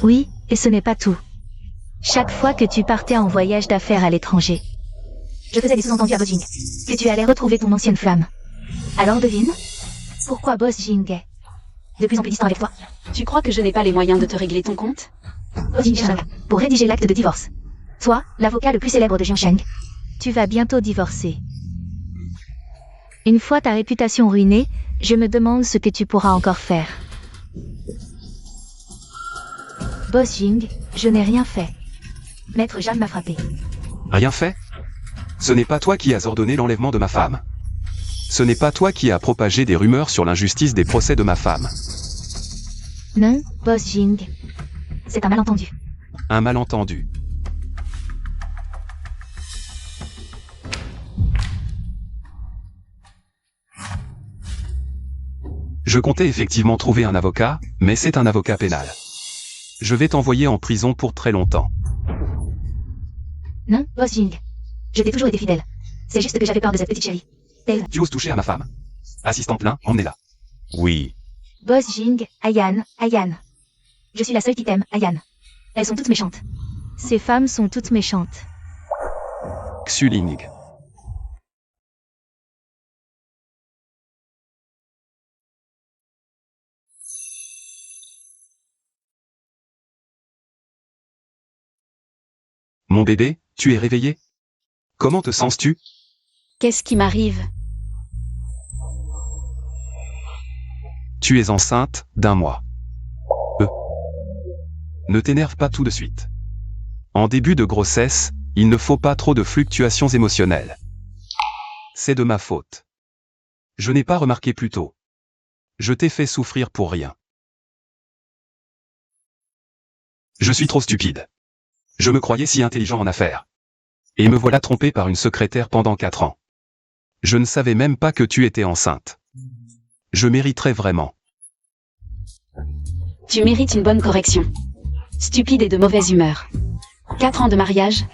Oui, et ce n'est pas tout. Chaque fois que tu partais en voyage d'affaires à l'étranger, je faisais des sous-entendus à Boss Jing, que tu allais retrouver ton ancienne femme. Alors devine, pourquoi Boss Jing est de plus en plus distant avec toi? Tu crois que je n'ai pas les moyens de te régler ton compte? Boss Jing cherche un avocat pour rédiger l'acte de divorce. Toi, l'avocat le plus célèbre de Jiangsheng. Tu vas bientôt divorcer. Une fois ta réputation ruinée, je me demande ce que tu pourras encore faire. Boss Jing, je n'ai rien fait. Maître Jeanne m'a frappé. Rien fait? Ce n'est pas toi qui as ordonné l'enlèvement de ma femme. Ce n'est pas toi qui as propagé des rumeurs sur l'injustice des procès de ma femme. Non, Boss Jing. C'est un malentendu. Un malentendu. Je comptais effectivement trouver un avocat, mais c'est un avocat pénal. Je vais t'envoyer en prison pour très longtemps. Non, boss Jing. Je t'ai toujours été fidèle. C'est juste que j'avais peur de cette petite chérie. Tu oses toucher à ma femme. Assistant plein, emmenez-la. Oui. Boss Jing, Ayan. Je suis la seule qui t'aime, Ayan. Elles sont toutes méchantes. Ces femmes sont toutes méchantes. Xuling. Mon bébé, tu es réveillé? Comment te sens-tu? Qu'est-ce qui m'arrive? Tu es enceinte d'1 mois. Ne t'énerve pas tout de suite. En début de grossesse, il ne faut pas trop de fluctuations émotionnelles. C'est de ma faute. Je n'ai pas remarqué plus tôt. Je t'ai fait souffrir pour rien. Je suis trop stupide. Je me croyais si intelligent en affaires. Et me voilà trompé par une secrétaire pendant 4 ans. Je ne savais même pas que tu étais enceinte. Je mériterais vraiment. Tu mérites une bonne correction. Stupide et de mauvaise humeur. 4 ans de mariage,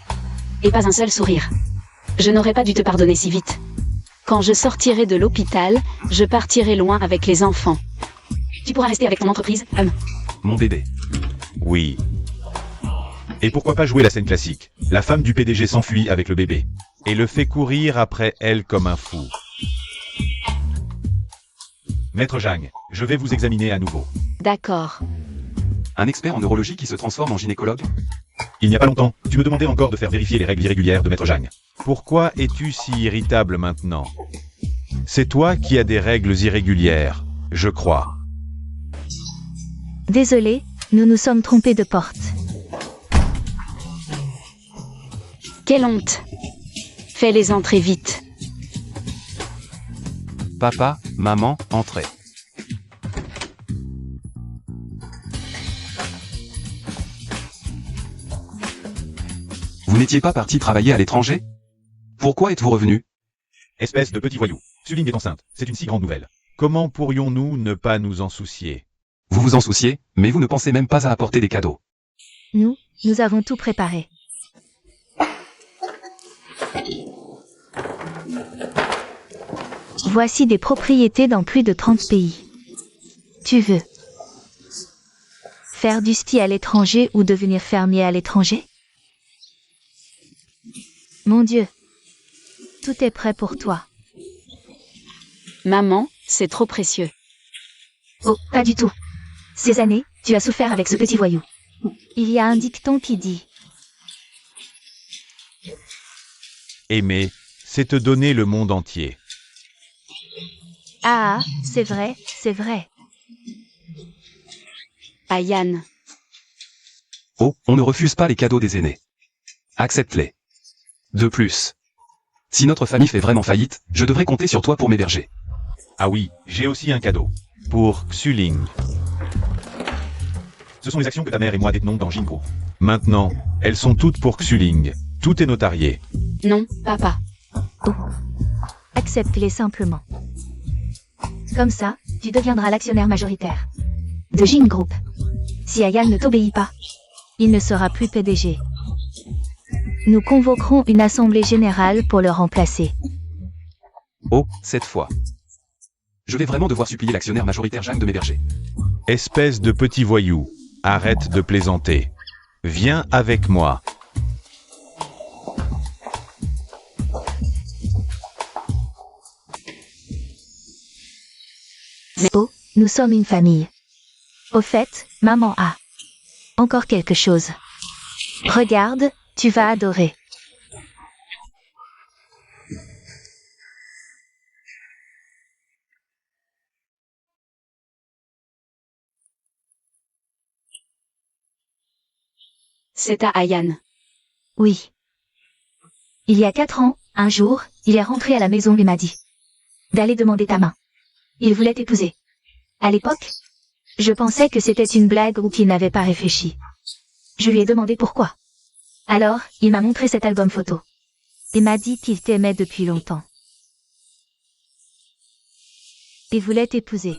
et pas un seul sourire. Je n'aurais pas dû te pardonner si vite. Quand je sortirai de l'hôpital, je partirai loin avec les enfants. Tu pourras rester avec ton entreprise, Mon bébé. Oui. Et pourquoi pas jouer la scène classique? La femme du PDG s'enfuit avec le bébé. Et le fait courir après elle comme un fou. Maître Zhang, je vais vous examiner à nouveau. D'accord. Un expert en neurologie qui se transforme en gynécologue? Il n'y a pas longtemps, tu me demandais encore de faire vérifier les règles irrégulières de Maître Zhang. Pourquoi es-tu si irritable maintenant? C'est toi qui as des règles irrégulières, je crois. Désolé, nous nous sommes trompés de porte. Quelle honte. Fais-les entrer vite. Papa, maman, entrez. Vous n'étiez pas parti travailler à l'étranger? Pourquoi êtes-vous revenu? Espèce de petit voyou. Suling est enceinte, c'est une si grande nouvelle. Comment pourrions-nous ne pas nous en soucier? Vous vous en souciez, mais vous ne pensez même pas à apporter des cadeaux. Nous avons tout préparé. Voici des propriétés dans plus de 30 pays. Tu veux faire du ski à l'étranger ou devenir fermier à l'étranger? Mon Dieu, tout est prêt pour toi. Maman, c'est trop précieux. Oh, pas du tout. Ces années, tu as souffert avec ce petit voyou. Il y a un dicton qui dit « Aimer, c'est te donner le monde entier. » Ah, c'est vrai, c'est vrai. Ayan. Oh, on ne refuse pas les cadeaux des aînés. Accepte-les. De plus, si notre famille fait vraiment faillite, je devrais compter sur toi pour m'héberger. Ah oui, j'ai aussi un cadeau. Pour Xuling. Ce sont les actions que ta mère et moi détenons dans Jingroup. Maintenant, elles sont toutes pour Xuling. Tout est notarié. Non, papa. Accepte-les simplement. Comme ça, tu deviendras l'actionnaire majoritaire de Jing Group. Si Ayan ne t'obéit pas, il ne sera plus PDG. Nous convoquerons une assemblée générale pour le remplacer. Oh, cette fois. Je vais vraiment devoir supplier l'actionnaire majoritaire Zhang de m'héberger. Espèce de petit voyou, arrête de plaisanter. Viens avec moi. Mais oh, nous sommes une famille. Au fait, maman a encore quelque chose. Regarde, tu vas adorer. C'est à Ayan. Oui. Il y a 4 ans, un jour, il est rentré à la maison et m'a dit d'aller demander ta main. Il voulait t'épouser. À l'époque, je pensais que c'était une blague ou qu'il n'avait pas réfléchi. Je lui ai demandé pourquoi. Alors, il m'a montré cet album photo. Et m'a dit qu'il t'aimait depuis longtemps. Il voulait t'épouser.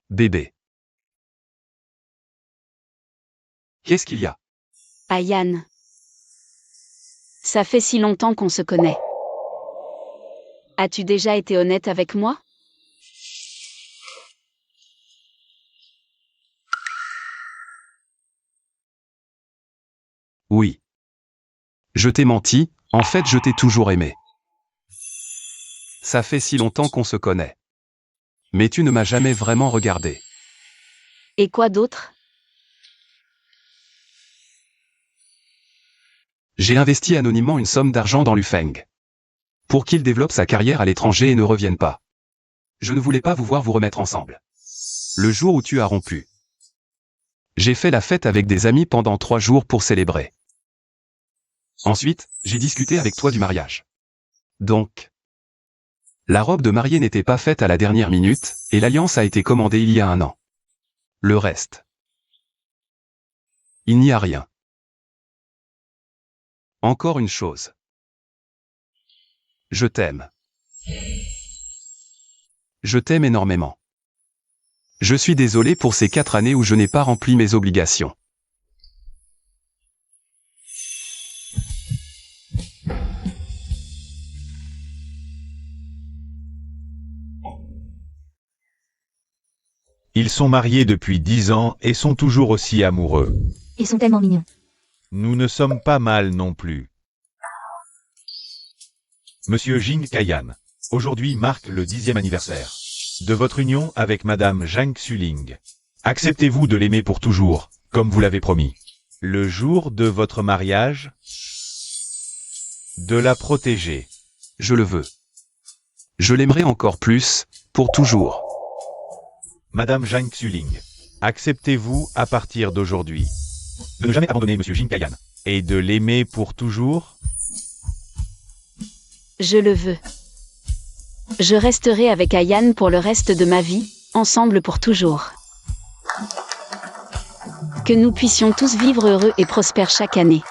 Bébé. Qu'est-ce qu'il y a? Ayane. Ça fait si longtemps qu'on se connaît. As-tu déjà été honnête avec moi? Oui. Je t'ai menti, en fait je t'ai toujours aimé. Ça fait si longtemps qu'on se connaît. Mais tu ne m'as jamais vraiment regardé. Et quoi d'autre? J'ai investi anonymement une somme d'argent dans Lu Feng. Pour qu'il développe sa carrière à l'étranger et ne revienne pas. Je ne voulais pas vous voir vous remettre ensemble. Le jour où tu as rompu. J'ai fait la fête avec des amis pendant 3 jours pour célébrer. Ensuite, j'ai discuté avec toi du mariage. Donc, la robe de mariée n'était pas faite à la dernière minute, et l'alliance a été commandée il y a 1 an. Le reste. Il n'y a rien. Encore une chose. Je t'aime. Je t'aime énormément. Je suis désolé pour ces 4 années où je n'ai pas rempli mes obligations. Ils sont mariés depuis 10 ans et sont toujours aussi amoureux. Ils sont tellement mignons. Nous ne sommes pas mal non plus. Monsieur Jing Kayan, aujourd'hui marque le 10e anniversaire de votre union avec Madame Zhang Xuling. Acceptez-vous de l'aimer pour toujours, comme vous l'avez promis. Le jour de votre mariage, de la protéger. Je le veux. Je l'aimerai encore plus, pour toujours. Madame Zhang Xuling, acceptez-vous à partir d'aujourd'hui de ne jamais abandonner Monsieur Jing Kayan et de l'aimer pour toujours? Je le veux. Je resterai avec Ayane pour le reste de ma vie, ensemble pour toujours. Que nous puissions tous vivre heureux et prospères chaque année.